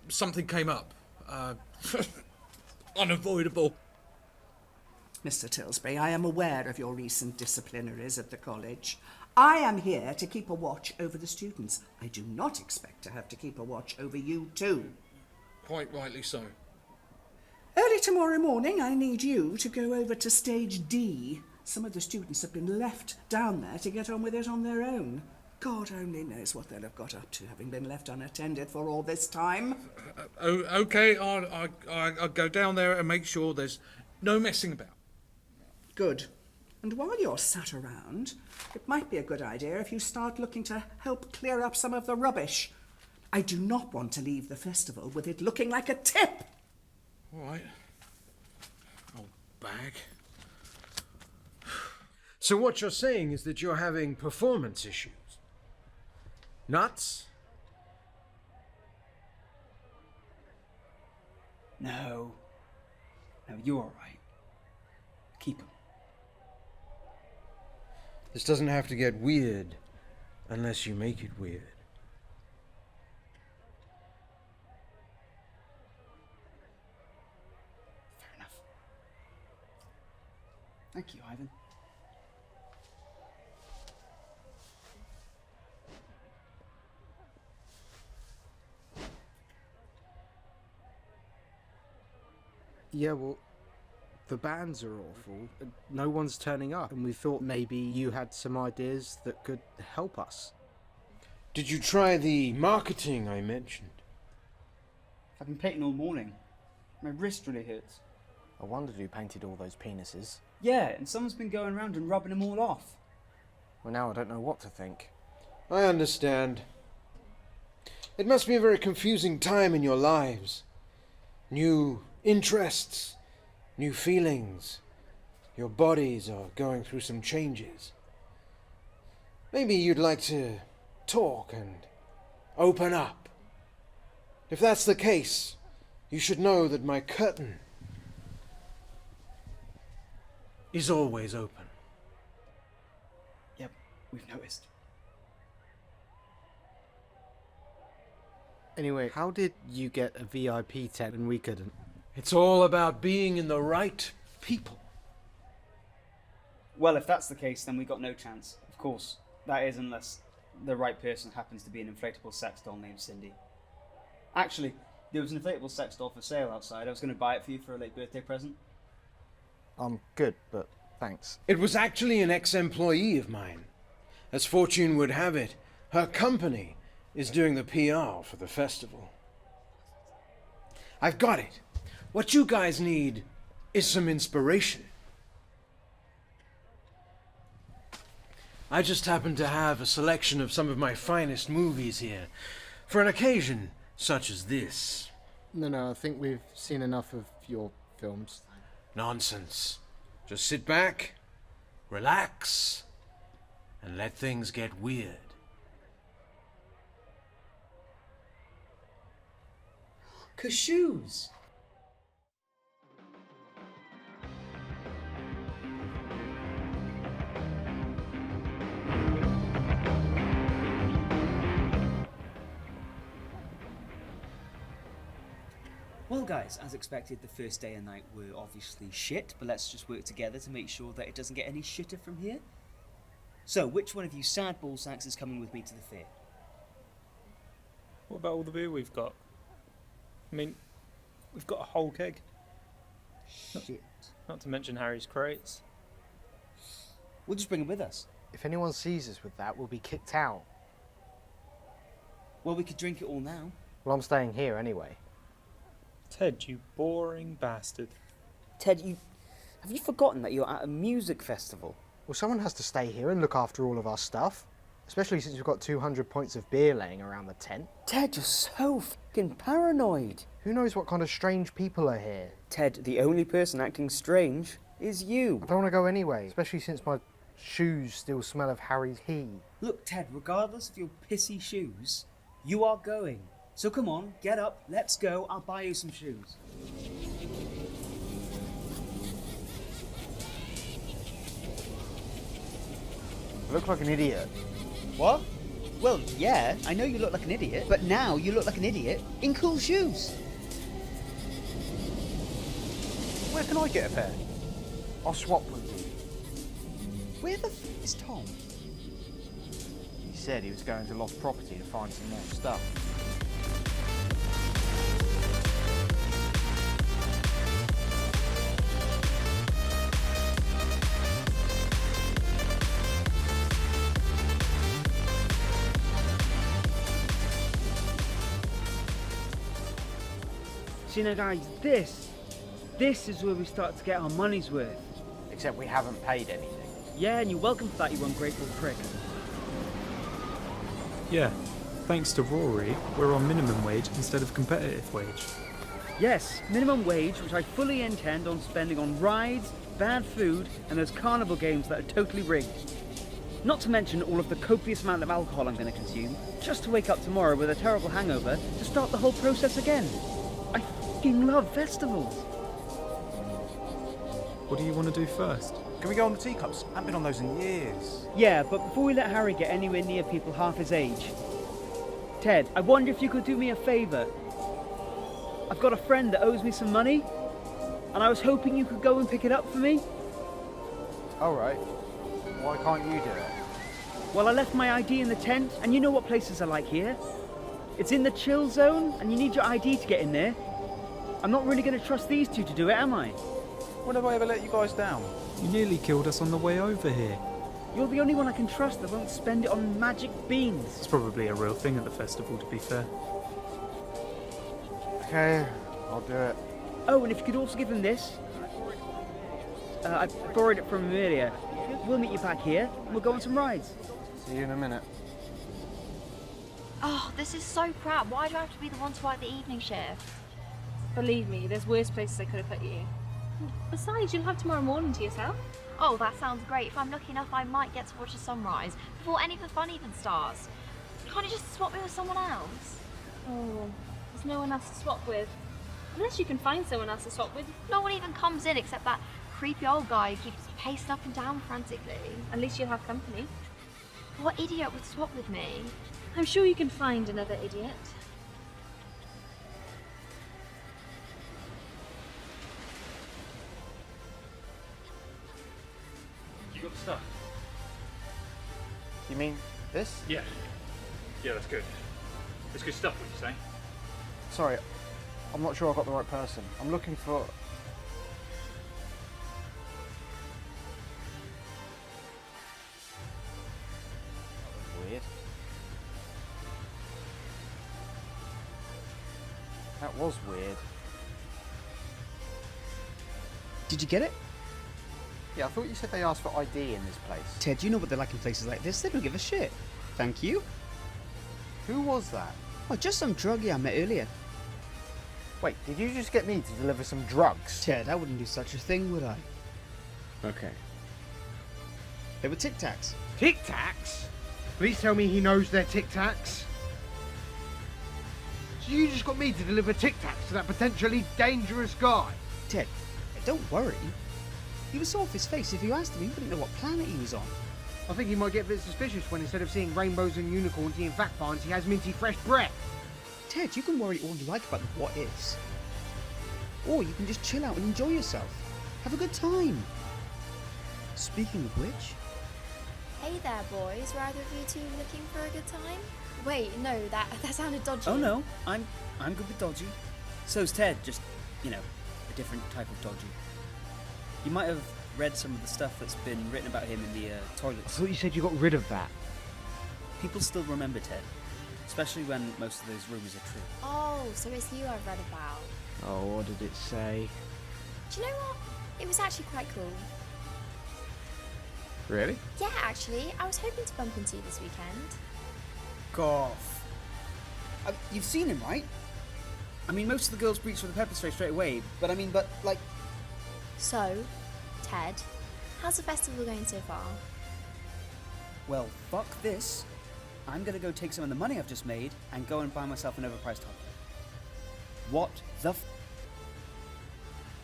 something came up. Unavoidable. Mr. Tilsbury, I am aware of your recent disciplinaries at the college. I am here to keep a watch over the students. I do not expect to have to keep a watch over you too. Quite rightly so. Early tomorrow morning, I need you to go over to stage D. Some of the students have been left down there to get on with it on their own. God only knows what they'll have got up to, having been left unattended for all this time. Okay, I'll go down there and make sure there's no messing about. Good. And while you're sat around, it might be a good idea if you start looking to help clear up some of the rubbish. I do not want to leave the festival with it looking like a tip. All right. Old bag. So what you're saying is that you're having performance issues? Nuts? No, you're all right. Keep him. This doesn't have to get weird unless you make it weird. Fair enough. Thank you, Ivan. Yeah, well, the bands are awful. No one's turning up, and we thought maybe you had some ideas that could help us. Did you try the marketing I mentioned? I've been painting all morning. My wrist really hurts. I wondered who painted all those penises. Yeah, and someone's been going around and rubbing them all off. Well, now I don't know what to think. I understand. It must be a very confusing time in your lives. New interests, new feelings. Your bodies are going through some changes. Maybe you'd like to talk and open up. If that's the case, you should know that my curtain is always open. Yep, we've noticed. Anyway, how did you get a VIP tent and we couldn't? It's all about being in the right people. Well, if that's the case, then we got no chance. Of course, that is unless the right person happens to be an inflatable sex doll named Cindy. Actually, there was an inflatable sex doll for sale outside. I was going to buy it for you for a late birthday present. I'm good, but thanks. It was actually an ex-employee of mine. As fortune would have it, her company is doing the PR for the festival. I've got it. What you guys need is some inspiration. I just happen to have a selection of some of my finest movies here for an occasion such as this. No, I think we've seen enough of your films. Nonsense. Just sit back, relax, and let things get weird. Cashews! Well guys, as expected, the first day and night were obviously shit, but let's just work together to make sure that it doesn't get any shitter from here. So, which one of you sad ballsacks is coming with me to the fair? What about all the beer we've got? I mean, we've got a whole keg. Shit. Not to mention Harry's crates. We'll just bring them with us. If anyone sees us with that, we'll be kicked out. Well, we could drink it all now. Well, I'm staying here anyway. Ted, you boring bastard. Ted, have you forgotten that you're at a music festival? Well, someone has to stay here and look after all of our stuff. Especially since we've got 200 points of beer laying around the tent. Ted, you're so fucking paranoid. Who knows what kind of strange people are here? Ted, the only person acting strange is you. I don't want to go anyway, especially since my shoes still smell of Harry's pee. Look, Ted, regardless of your pissy shoes, you are going. So come on, get up, let's go, I'll buy you some shoes. I look like an idiot. What? Well, yeah, I know you look like an idiot, but now you look like an idiot in cool shoes. Where can I get a pair? I'll swap with you. Where the f is Tom? He said he was going to lost property to find some more stuff. So, you know, guys, this is where we start to get our money's worth. Except we haven't paid anything. Yeah, and you're welcome for that, you ungrateful prick. Yeah, thanks to Rory, we're on minimum wage instead of competitive wage. Yes, minimum wage, which I fully intend on spending on rides, bad food, and those carnival games that are totally rigged. Not to mention all of the copious amount of alcohol I'm going to consume, just to wake up tomorrow with a terrible hangover to start the whole process again. I f***ing love festivals. What do you want to do first? Can we go on the teacups? I haven't been on those in years. Yeah, but before we let Harry get anywhere near people half his age, Ted, I wonder if you could do me a favour. I've got a friend that owes me some money, and I was hoping you could go and pick it up for me. Alright. Why can't you do it? Well, I left my ID in the tent, and you know what places are like here. It's in the chill zone, and you need your ID to get in there. I'm not really going to trust these two to do it, am I? When have I ever let you guys down? You nearly killed us on the way over here. You're the only one I can trust that won't spend it on magic beans. It's probably a real thing at the festival, to be fair. Okay, I'll do it. Oh, and if you could also give him this. I borrowed it from him earlier. We'll meet you back here, and we'll go on some rides. See you in a minute. Oh, this is so crap. Why do I have to be the one to work the evening shift? Believe me, there's worse places I could have put you. Besides, you'll have tomorrow morning to yourself. Oh, that sounds great. If I'm lucky enough, I might get to watch the sunrise before any of the fun even starts. Can't you just swap me with someone else? Oh, there's no one else to swap with. Unless you can find someone else to swap with. No one even comes in except that creepy old guy who keeps pacing up and down frantically. At least you'll have company. What idiot would swap with me? I'm sure you can find another idiot. You got the stuff? You mean this? Yeah. Yeah, that's good. It's good stuff, would you say? Sorry, I'm not sure I got the right person. I'm looking for... Weird. That was weird. Did you get it? Yeah, I thought you said they asked for ID in this place. Ted, you know what they're like in places like this? They don't give a shit. Thank you. Who was that? Oh, just some druggie I met earlier. Wait, did you just get me to deliver some drugs? Ted, I wouldn't do such a thing, would I? Okay. They were Tic Tacs. Tic Tacs? Please tell me he knows they're Tic Tacs. So you just got me to deliver Tic Tacs to that potentially dangerous guy? Ted, don't worry. He was so off his face, if you asked him, he wouldn't know what planet he was on. I think he might get a bit suspicious when instead of seeing rainbows and unicorns, he in fact finds he has minty fresh breath. Ted, you can worry all you like about the what ifs. Or you can just chill out and enjoy yourself. Have a good time. Speaking of which... Hey there, boys. Were either of you two looking for a good time? Wait, no, that sounded dodgy. Oh no, I'm good with dodgy. So's Ted, just, you know, a different type of dodgy. You might have read some of the stuff that's been written about him in the toilets. I thought you said you got rid of that. People still remember Ted, especially when most of those rumours are true. Oh, so it's you I've read about. Oh, what did it say? Do you know what? It was actually quite cool. Really? Yeah, actually, I was hoping to bump into you this weekend. Goff. You've seen him, right? I mean, most of the girls reach for the pepper spray straight away, but like... So, Ted, how's the festival going so far? Well, fuck this. I'm gonna go take some of the money I've just made and go and buy myself an overpriced hot dog. What the f...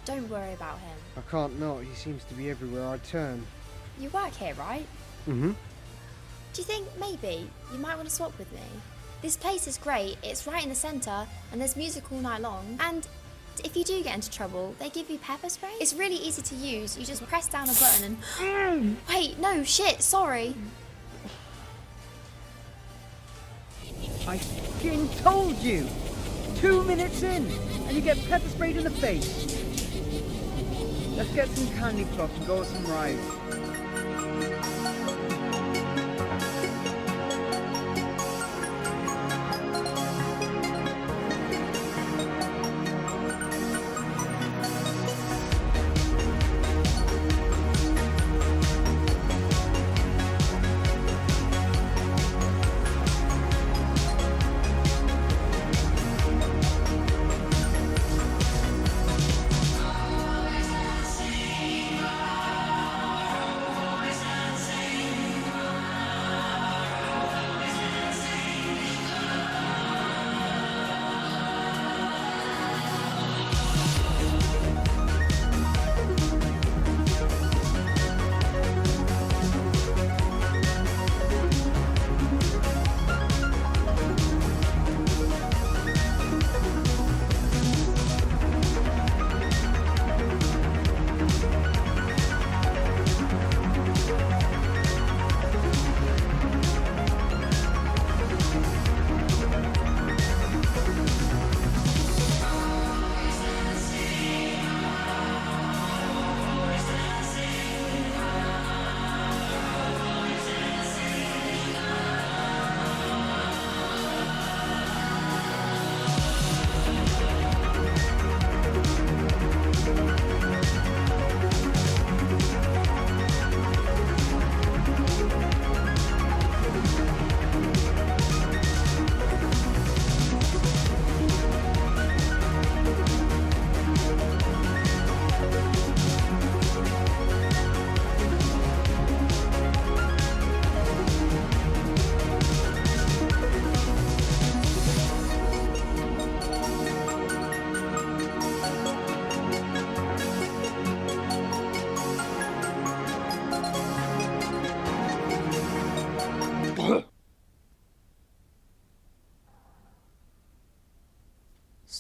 Don't worry about him. I can't not. He seems to be everywhere I turn. You work here, right? Mm-hmm. Do you think maybe you might want to swap with me? This place is great, it's right in the centre, and there's music all night long. And if you do get into trouble, they give you pepper spray. It's really easy to use. You just press down a button and... Wait, no, shit, sorry. I f***ing told you! 2 minutes in, and you get pepper sprayed in the face. Let's get some candy floss and go on some rides.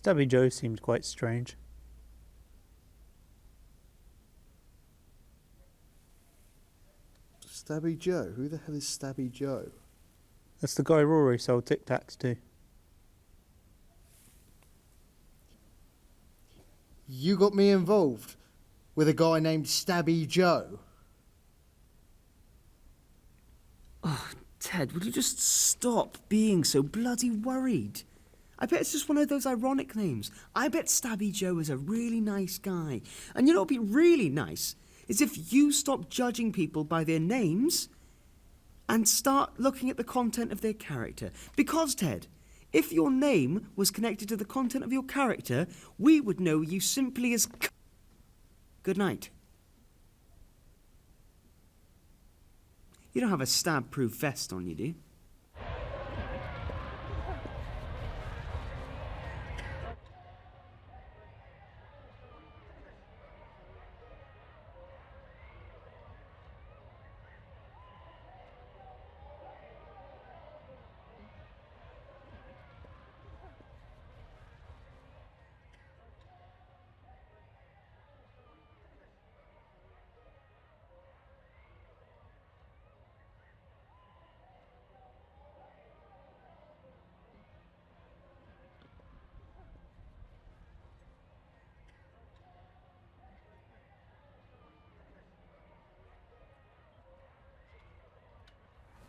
Stabby Joe seemed quite strange. Stabby Joe? Who the hell is Stabby Joe? That's the guy Rory sold Tic Tacs to. You got me involved with a guy named Stabby Joe. Oh, Ted, would you just stop being so bloody worried? I bet it's just one of those ironic names. I bet Stabby Joe is a really nice guy. And you know what would be really nice? Is if you stop judging people by their names and start looking at the content of their character. Because, Ted, if your name was connected to the content of your character, we would know you simply as... Good night. You don't have a stab-proof vest on you, do you?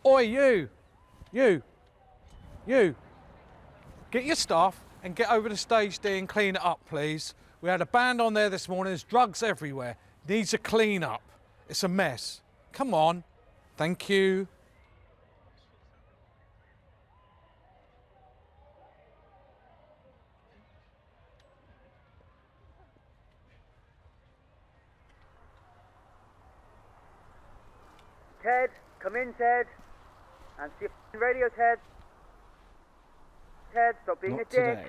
Oi, you! You! Get your stuff and get over to stage D and clean it up, please. We had a band on there this morning. There's drugs everywhere. Needs a clean up. It's a mess. Come on. Thank you. Ted, come in, Ted. And see your radio, Ted. Ted, stop being a dick.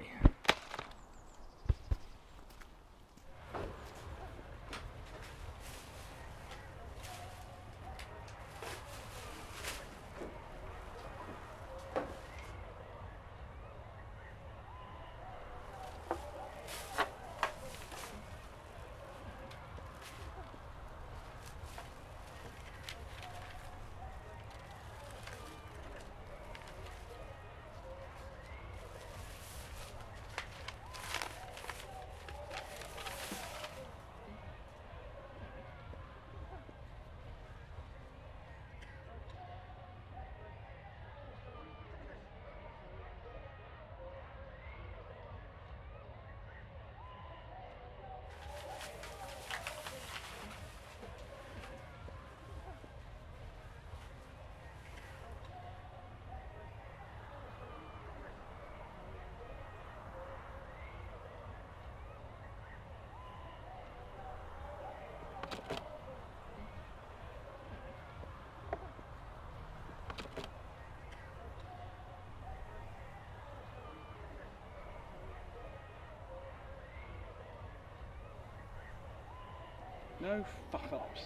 No fuck-ups.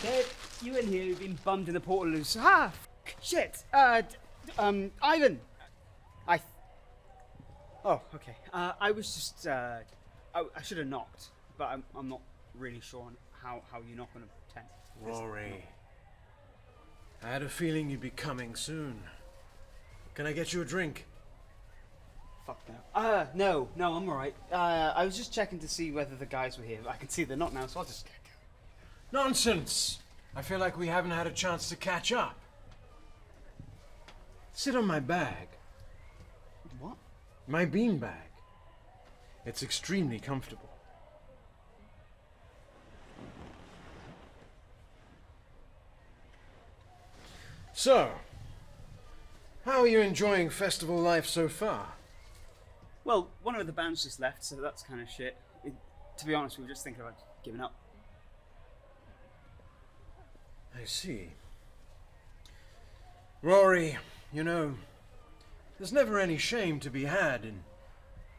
Ted, you in here who've been bummed in the portal loose. Ah, shit. Ivan. Oh, okay. I was just, I should have knocked, but I'm not really sure on how you knock on a tent. Rory, I had a feeling you'd be coming soon. Can I get you a drink? Fuck no. No, I'm alright. I was just checking to see whether the guys were here. I can see they're not now, so I'll just get going. Nonsense! I feel like we haven't had a chance to catch up. Sit on my bag. What? My bean bag. It's extremely comfortable. So, how are you enjoying festival life so far? Well, one of the bands just left, so that's kind of shit. To be honest, we were just thinking about giving up. I see. Rory, you know, there's never any shame to be had in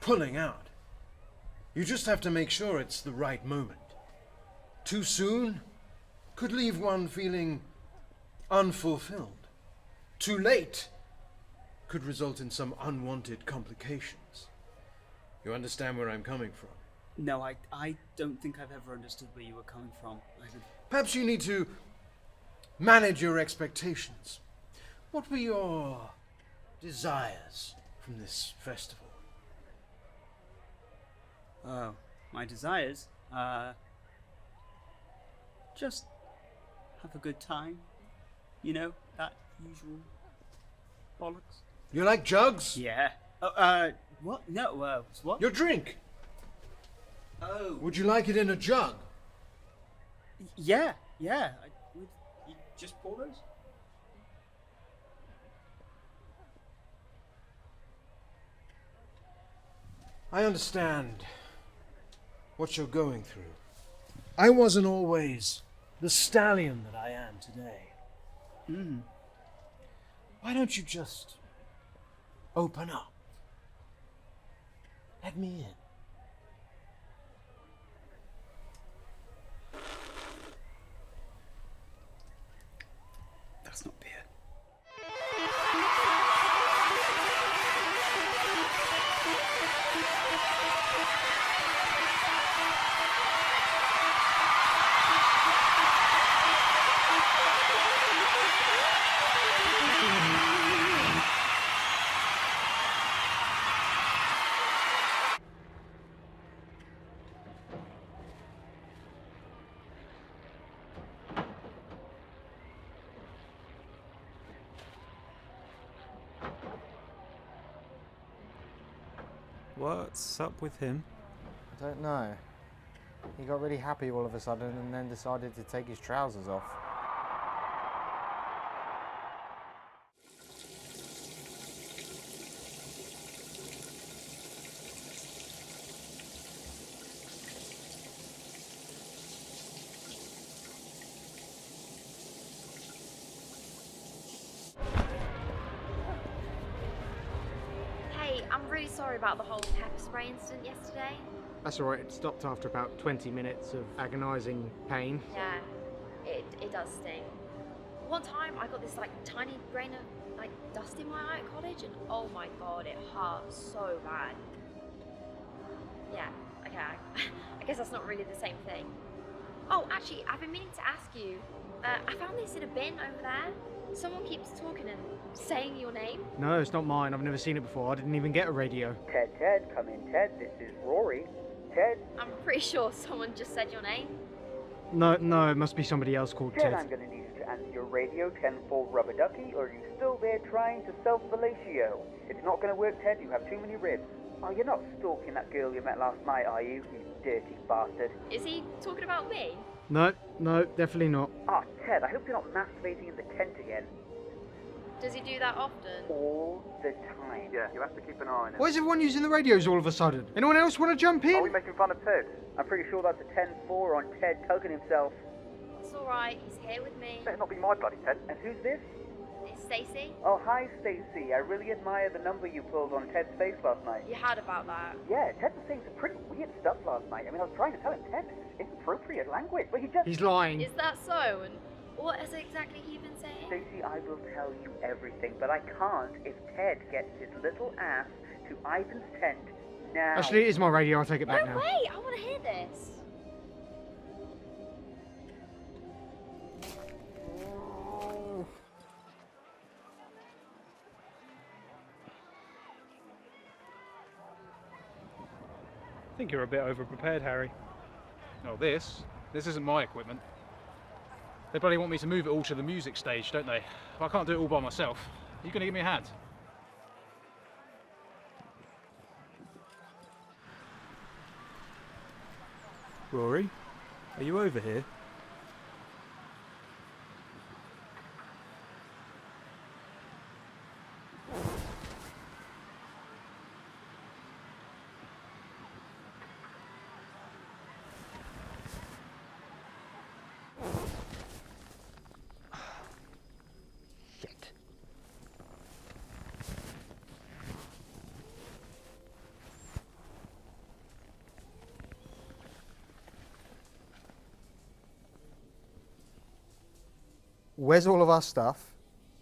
pulling out. You just have to make sure it's the right moment. Too soon could leave one feeling unfulfilled. Too late could result in some unwanted complications. You understand where I'm coming from? No, I don't think I've ever understood where you were coming from. Perhaps you need to manage your expectations. What were your desires from this festival? Oh, my desires? Just have a good time. You know, that usual bollocks. You like jugs? Yeah. What? No, what? Your drink. Oh. Would you like it in a jug? Yeah. Would you just pour those? I understand what you're going through. I wasn't always the stallion that I am today. Why don't you just open up? Let me in. What's up with him? I don't know. He got really happy all of a sudden and then decided to take his trousers off. Hey, I'm really sorry about the whole pepper spray incident yesterday. That's alright, it stopped after about 20 minutes of agonising pain. Yeah, it does sting. One time I got this like tiny grain of like dust in my eye at college, and oh my god, it hurt so bad. Yeah, okay, I guess that's not really the same thing. Oh, actually, I've been meaning to ask you. I found this in a bin over there. Someone keeps talking and saying your name. No, it's not mine. I've never seen it before. I didn't even get a radio. Ted, come in, Ted. This is Rory. Ted. I'm pretty sure someone just said your name. No, it must be somebody else called Ted, Ted. I'm going to need you to answer your radio 10-4 rubber ducky, or are you still there trying to self-fellatio? It's not going to work, Ted. You have too many ribs. Oh, you're not stalking that girl you met last night, are you? You dirty bastard. Is he talking about me? No, definitely not. Ah, Ted, I hope you're not masturbating in the tent again. Does he do that often? All the time. Yeah, you have to keep an eye on it. Why is everyone using the radios all of a sudden? Anyone else want to jump in? Are we making fun of Ted? I'm pretty sure that's a 10-4 on Ted tugging himself. It's alright, he's here with me. Better not be my bloody Ted. And who's this? It's Stacey. Oh, hi, Stacey. I really admire the number you pulled on Ted's face last night. You heard about that? Yeah, Ted was saying some pretty weird stuff last night. I mean, I was trying to tell him, Ted, this is inappropriate language, but he just... He's lying. Is that so? And what has exactly he been saying? Stacey, I will tell you everything, but I can't if Ted gets his little ass to Ivan's tent now. Actually, it is my radio. I'll take it back No now. way! I want to hear this. I think you're a bit overprepared, Harry. Oh, this isn't my equipment. They bloody want me to move it all to the music stage, don't they? But I can't do it all by myself. Are you going to give me a hand? Rory, are you over here? Where's all of our stuff?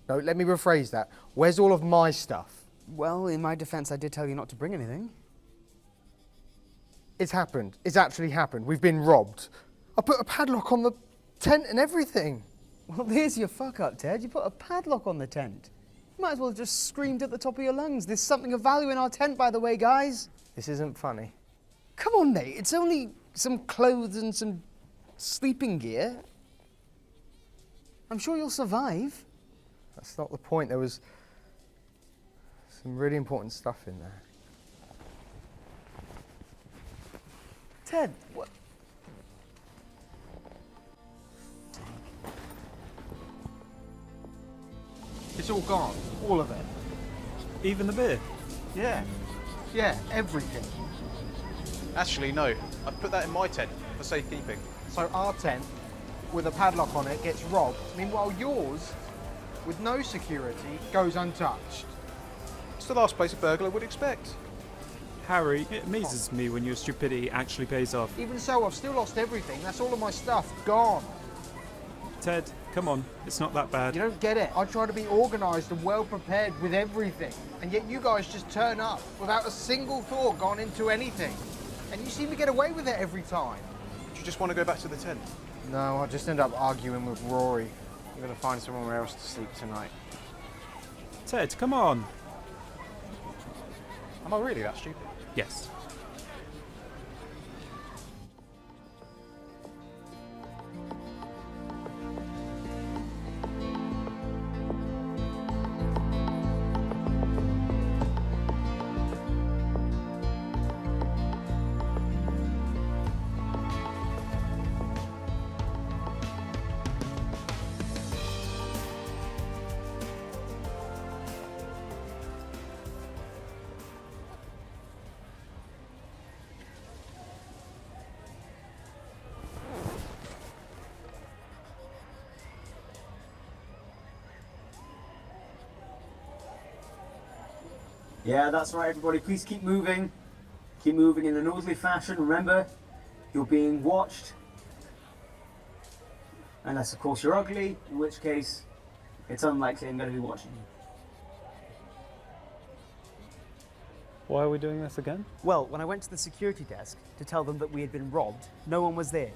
No, let me rephrase that. Where's all of my stuff? Well, in my defense, I did tell you not to bring anything. It's happened. It's actually happened. We've been robbed. I put a padlock on the tent and everything. Well, there's your fuck up, Ted. You put a padlock on the tent. You might as well have just screamed at the top of your lungs. There's something of value in our tent, by the way, guys. This isn't funny. Come on, mate. It's only some clothes and some sleeping gear. I'm sure you'll survive. That's not the point. There was some really important stuff in there. Ted, what? It's all gone. All of it. Even the beer? Yeah. Yeah, everything. Actually, no. I put that in my tent for safekeeping. So our tent, with a padlock on it, gets robbed. Meanwhile, yours, with no security, goes untouched. It's the last place a burglar would expect. Harry, it amazes me when your stupidity actually pays off. Even so, I've still lost everything. That's all of my stuff gone. Ted, come on. It's not that bad. You don't get it. I try to be organised and well prepared with everything. And yet you guys just turn up without a single thought gone into anything. And you seem to get away with it every time. Do you just want to go back to the tent? No, I just end up arguing with Rory. I'm going to find somewhere else to sleep tonight. Ted, come on. Am I really that stupid? Yes. Yeah, that's right, everybody. Please keep moving. Keep moving in an orderly fashion. Remember, you're being watched. Unless, of course, you're ugly, in which case, it's unlikely I'm going to be watching you. Why are we doing this again? Well, when I went to the security desk to tell them that we had been robbed, no one was there.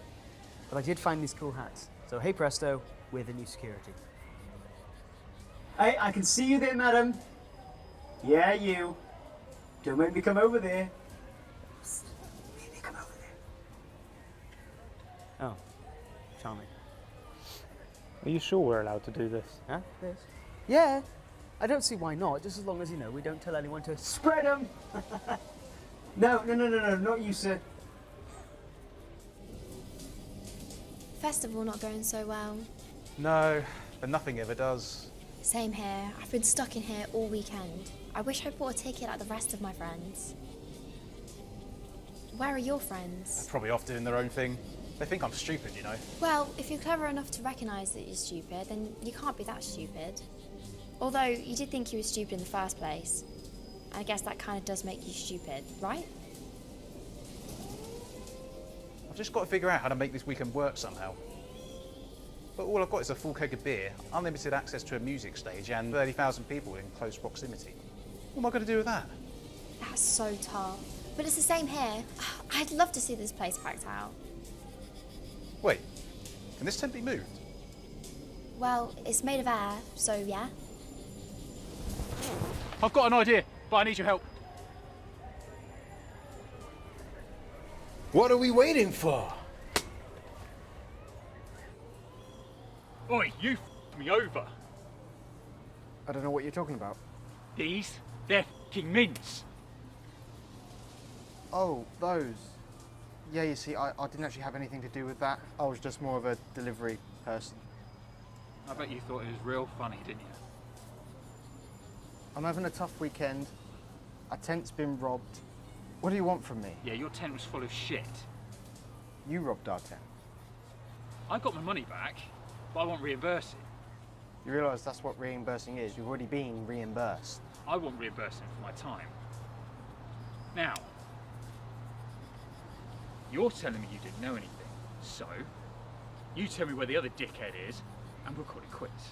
But I did find these cool hats. So, hey presto, we're the new security. Hey, I can see you there, madam. Yeah, you. Don't make me come over there. Psst. Make me come over there. Oh, charming. Are you sure we're allowed to do this? Huh? This? Yeah. I don't see why not, just as long as, we don't tell anyone to spread them. No, not you, sir. Festival not going so well. No, but nothing ever does. Same here. I've been stuck in here all weekend. I wish I bought a ticket like the rest of my friends. Where are your friends? They're probably off doing their own thing. They think I'm stupid, you know. Well, if you're clever enough to recognise that you're stupid, then you can't be that stupid. Although, you did think you were stupid in the first place. I guess that kind of does make you stupid, right? I've just got to figure out how to make this weekend work somehow. But all I've got is a full keg of beer, unlimited access to a music stage, and 30,000 people in close proximity. What am I going to do with that? That's so tough. But it's the same here. I'd love to see this place packed out. Wait, can this tent be moved? Well, it's made of air, so yeah. I've got an idea, but I need your help. What are we waiting for? Oi, you f***ed me over. I don't know what you're talking about. They're f***ing mints. Oh, those. Yeah, you see, I didn't actually have anything to do with that. I was just more of a delivery person. I bet you thought it was real funny, didn't you? I'm having a tough weekend. Our tent's been robbed. What do you want from me? Yeah, your tent was full of shit. You robbed our tent. I got my money back, but I want reimbursing. You realise that's what reimbursing is. You've already been reimbursed. I want reimbursing for my time. Now, you're telling me you didn't know anything, so you tell me where the other dickhead is, and we'll call it quits.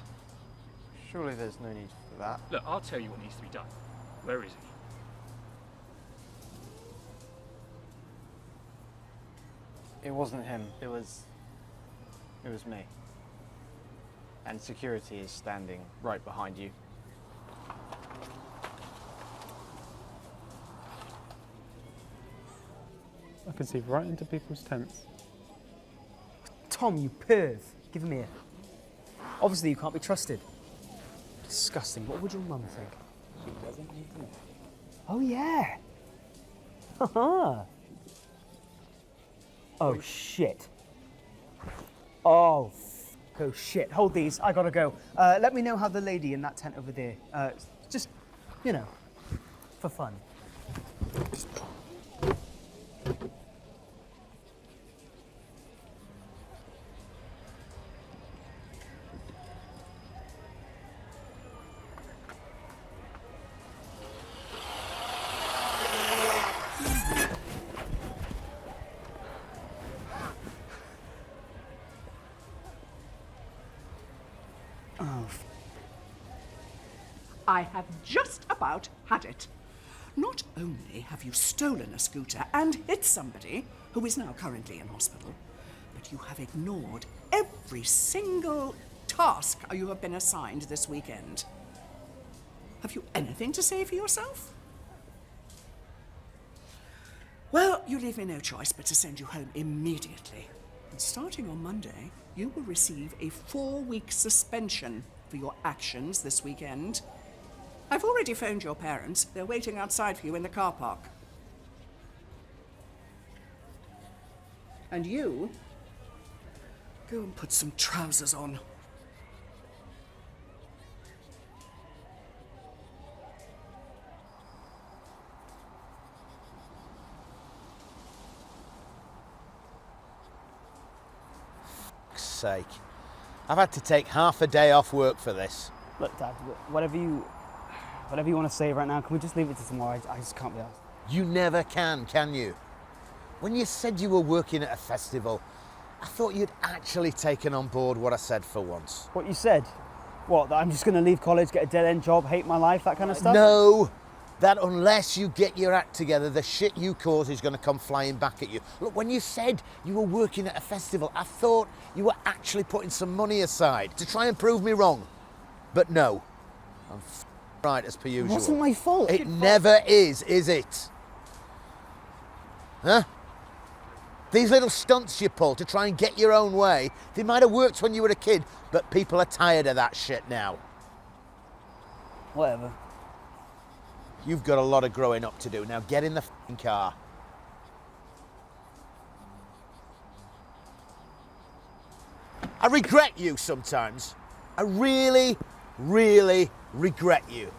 Surely there's no need for that. Look, I'll tell you what needs to be done. Where is he? It wasn't him. It was me. And security is standing right behind you. I can see right into people's tents. Tom, you perv. Give him here. Obviously, you can't be trusted. Disgusting. What would your mum think? She doesn't need to know. Oh, yeah. Haha. Oh, shit. Oh, oh, shit. Hold these. I gotta go. Let me know how the lady in that tent over there. Just, for fun. I have just about had it. Not only have you stolen a scooter and hit somebody, who is now currently in hospital, but you have ignored every single task you have been assigned this weekend. Have you anything to say for yourself? Well, you leave me no choice but to send you home immediately. And starting on Monday, you will receive a 4-week suspension for your actions this weekend. I've already phoned your parents. They're waiting outside for you in the car park. And you, go and put some trousers on. For fuck's sake. I've had to take half a day off work for this. Look, Dad, whatever you whatever you want to say right now, can we just leave it to tomorrow? I just can't be asked. You never can you? When you said you were working at a festival, I thought you'd actually taken on board what I said for once. What you said? What, that I'm just going to leave college, get a dead-end job, hate my life, that kind of stuff? No, that unless you get your act together, the shit you cause is going to come flying back at you. Look, when you said you were working at a festival, I thought you were actually putting some money aside to try and prove me wrong. But no, I'm right as per usual. It wasn't my fault. It never is it? Huh? These little stunts you pull to try and get your own way, they might have worked when you were a kid, but people are tired of that shit now. Whatever. You've got a lot of growing up to do. Now get in the car. I regret you sometimes. I really, really regret you.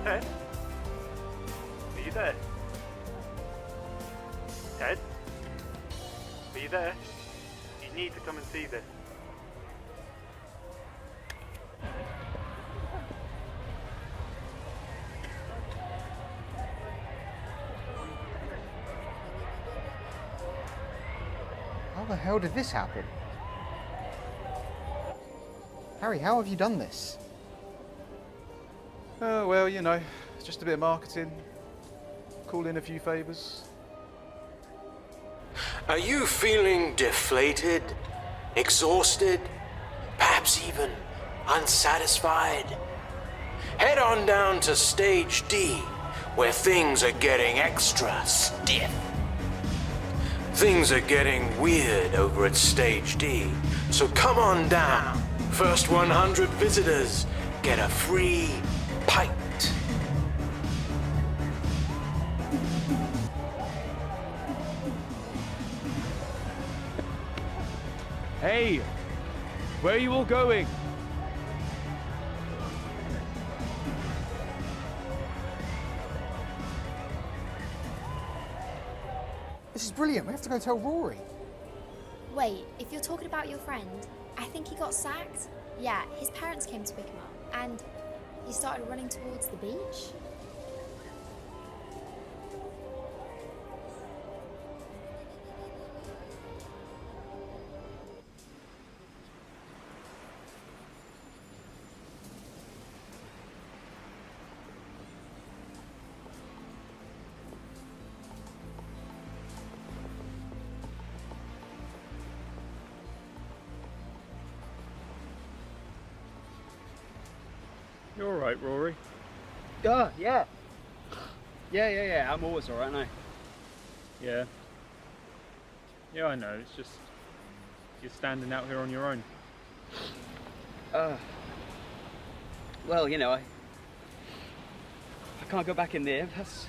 Ted? Are you there? Ted? Are you there? You need to come and see this. How the hell did this happen? Harry, how have you done this? Oh, well, you know, just a bit of marketing, call in a few favours. Are you feeling deflated, exhausted, perhaps even unsatisfied? Head on down to Stage D, where things are getting extra stiff. Things are getting weird over at Stage D, so come on down. First 100 visitors get a free pint. Hey, where are you all going? This is brilliant. We have to go tell Rory. Wait, if you're talking about your friend, I think he got sacked. Yeah, his parents came to pick him up, and he started running towards the beach. You're all right, Rory. Yeah. Yeah. I'm always alright, aren't I? Yeah. Yeah, I know. It's just you're standing out here on your own. Well, you know, I can't go back in there. That's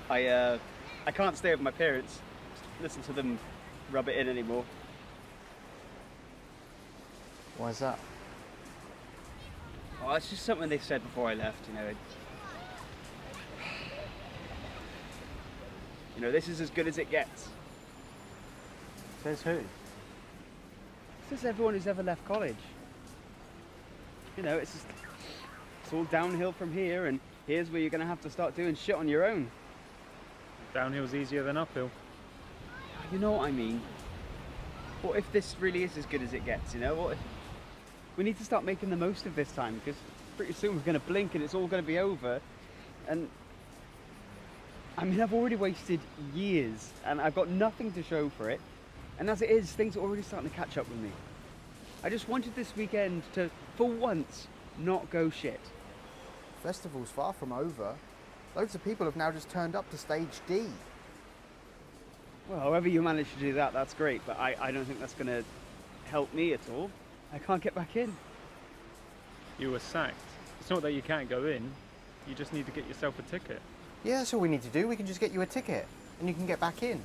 I can't stay with my parents. Listen to them rub it in anymore. Why is that? Oh, it's just something they said before I left, you know. You know, this is as good as it gets. Says who? Says everyone who's ever left college. You know, it's all downhill from here, and here's where you're going to have to start doing shit on your own. Downhill's easier than uphill. You know what I mean? What if this really is as good as it gets, you know? What if we need to start making the most of this time, because pretty soon we're going to blink and it's all going to be over. And I mean, I've already wasted years, and I've got nothing to show for it. And as it is, things are already starting to catch up with me. I just wanted this weekend to, for once, not go shit. Festival's far from over. Loads of people have now just turned up to stage D. Well, however you manage to do that, that's great, but I don't think that's going to help me at all. I can't get back in. You were sacked. It's not that you can't go in, you just need to get yourself a ticket. Yeah, that's all we need to do. We can just get you a ticket, and you can get back in.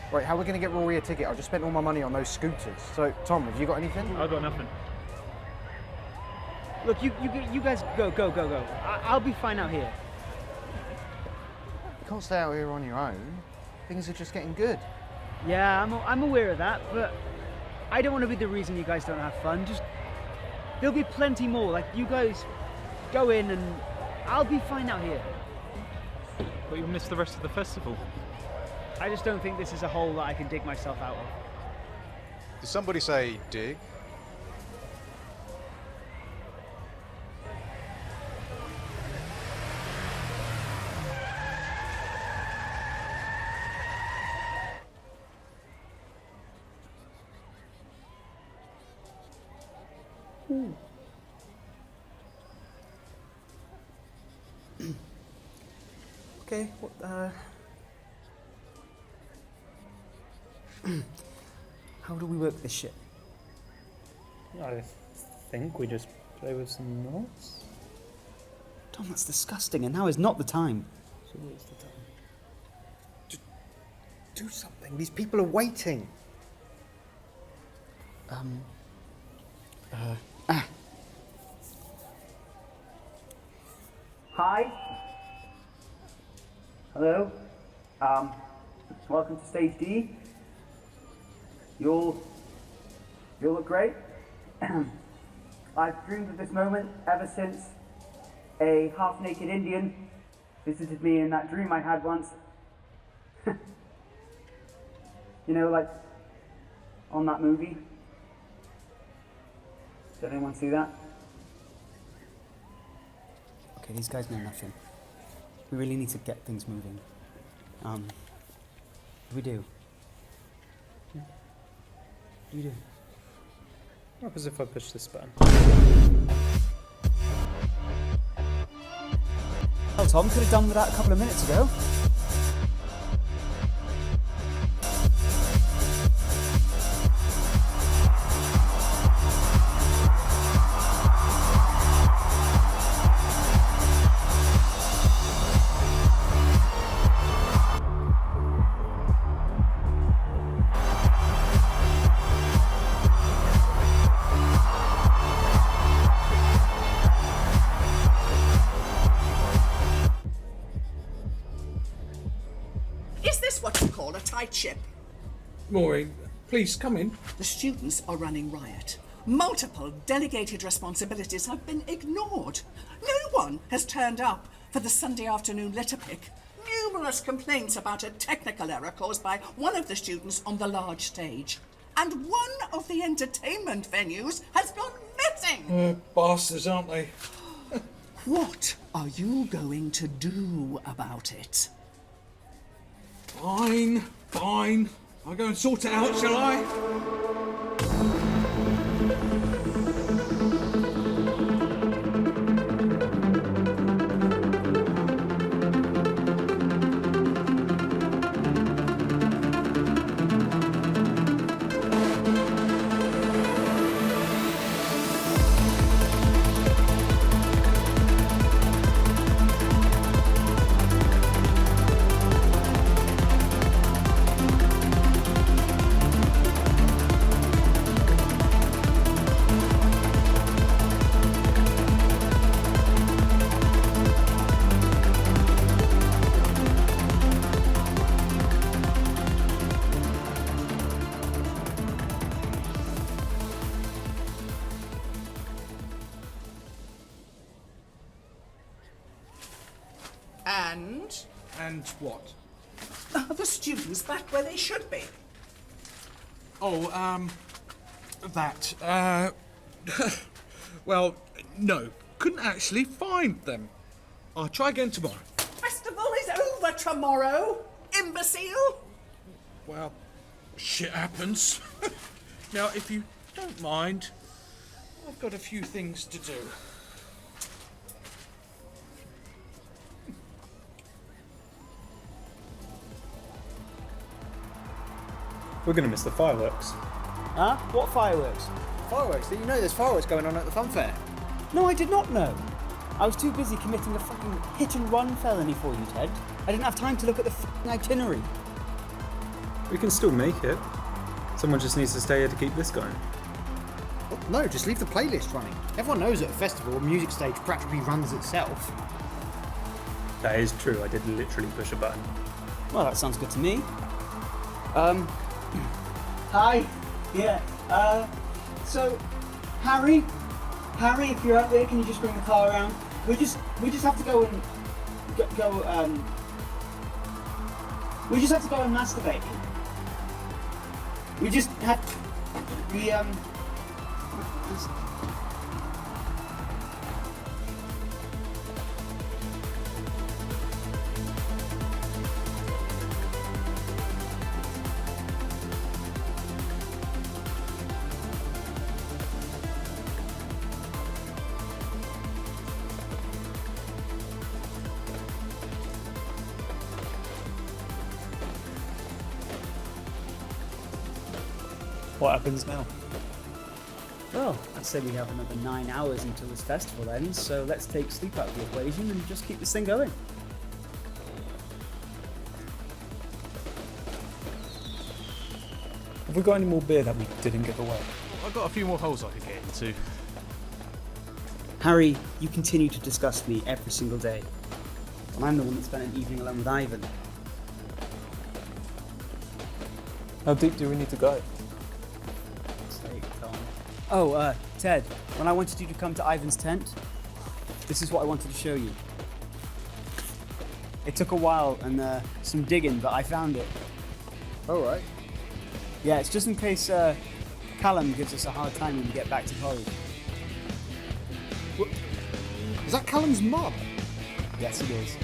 Right, how are we going to get Rory a ticket? I just spent all my money on those scooters. So, Tom, have you got anything? I've got nothing. Look, you guys go. I'll be fine out here. You can't stay out here on your own. Things are just getting good. Yeah, I'm aware of that, but I don't want to be the reason you guys don't have fun. Just, there'll be plenty more. Like, you guys go in and I'll be fine out here. But you'll miss the rest of the festival. I just don't think this is a hole that I can dig myself out of. Did somebody say dig? Okay, how do we work this shit? I think we just play with some notes. Tom, that's disgusting, and now is not the time. So what's the time? Just do something. These people are waiting. Hi. Hello. Welcome to stage D. You'll look great. I've dreamed of this moment ever since a half-naked Indian visited me in that dream I had once. You know, like on that movie. Did anyone see that? Okay, these guys know nothing. We really need to get things moving. We do. Yeah. You do. What happens if I push this button? Well, Tom, could have done with that a couple of minutes ago. Is this what you call a tight ship? Maureen, please come in. The students are running riot. Multiple delegated responsibilities have been ignored. No one has turned up for the Sunday afternoon litter pick. Numerous complaints about a technical error caused by one of the students on the large stage. And one of the entertainment venues has gone missing. Bastards, aren't they? What are you going to do about it? Fine. I'll go and sort it out, shall I? And what? Are the students back where they should be? Oh, that. Well, no. Couldn't actually find them. I'll try again tomorrow. Festival is over tomorrow, imbecile! Well, shit happens. Now, if you don't mind, I've got a few things to do. We're going to miss the fireworks. Huh? What fireworks? Fireworks? Did you know there's fireworks going on at the fun fair? No, I did not know. I was too busy committing a fucking hit-and-run felony for you, Ted. I didn't have time to look at the fucking itinerary. We can still make it. Someone just needs to stay here to keep this going. Well, no, just leave the playlist running. Everyone knows at a festival, a music stage practically runs itself. That is true, I did literally push a button. Well, that sounds good to me. Hi. Yeah. So, Harry, if you're out there, can you just bring the car around? We just have to go and we just have to go and masturbate. We just had What happens now? Well, I'd say we have another 9 hours until this festival ends, so let's take sleep out of the equation and just keep this thing going. Have we got any more beer that we didn't give away? I've got a few more holes I could get into. Harry, you continue to disgust me every single day. And I'm the one that spent an evening alone with Ivan. How deep do we need to go? Oh, Ted, when I wanted you to come to Ivan's tent, this is what I wanted to show you. It took a while and some digging, but I found it. All right. Yeah, it's just in case Callum gives us a hard time when we get back to college. What? Is that Callum's mum? Yes, it is.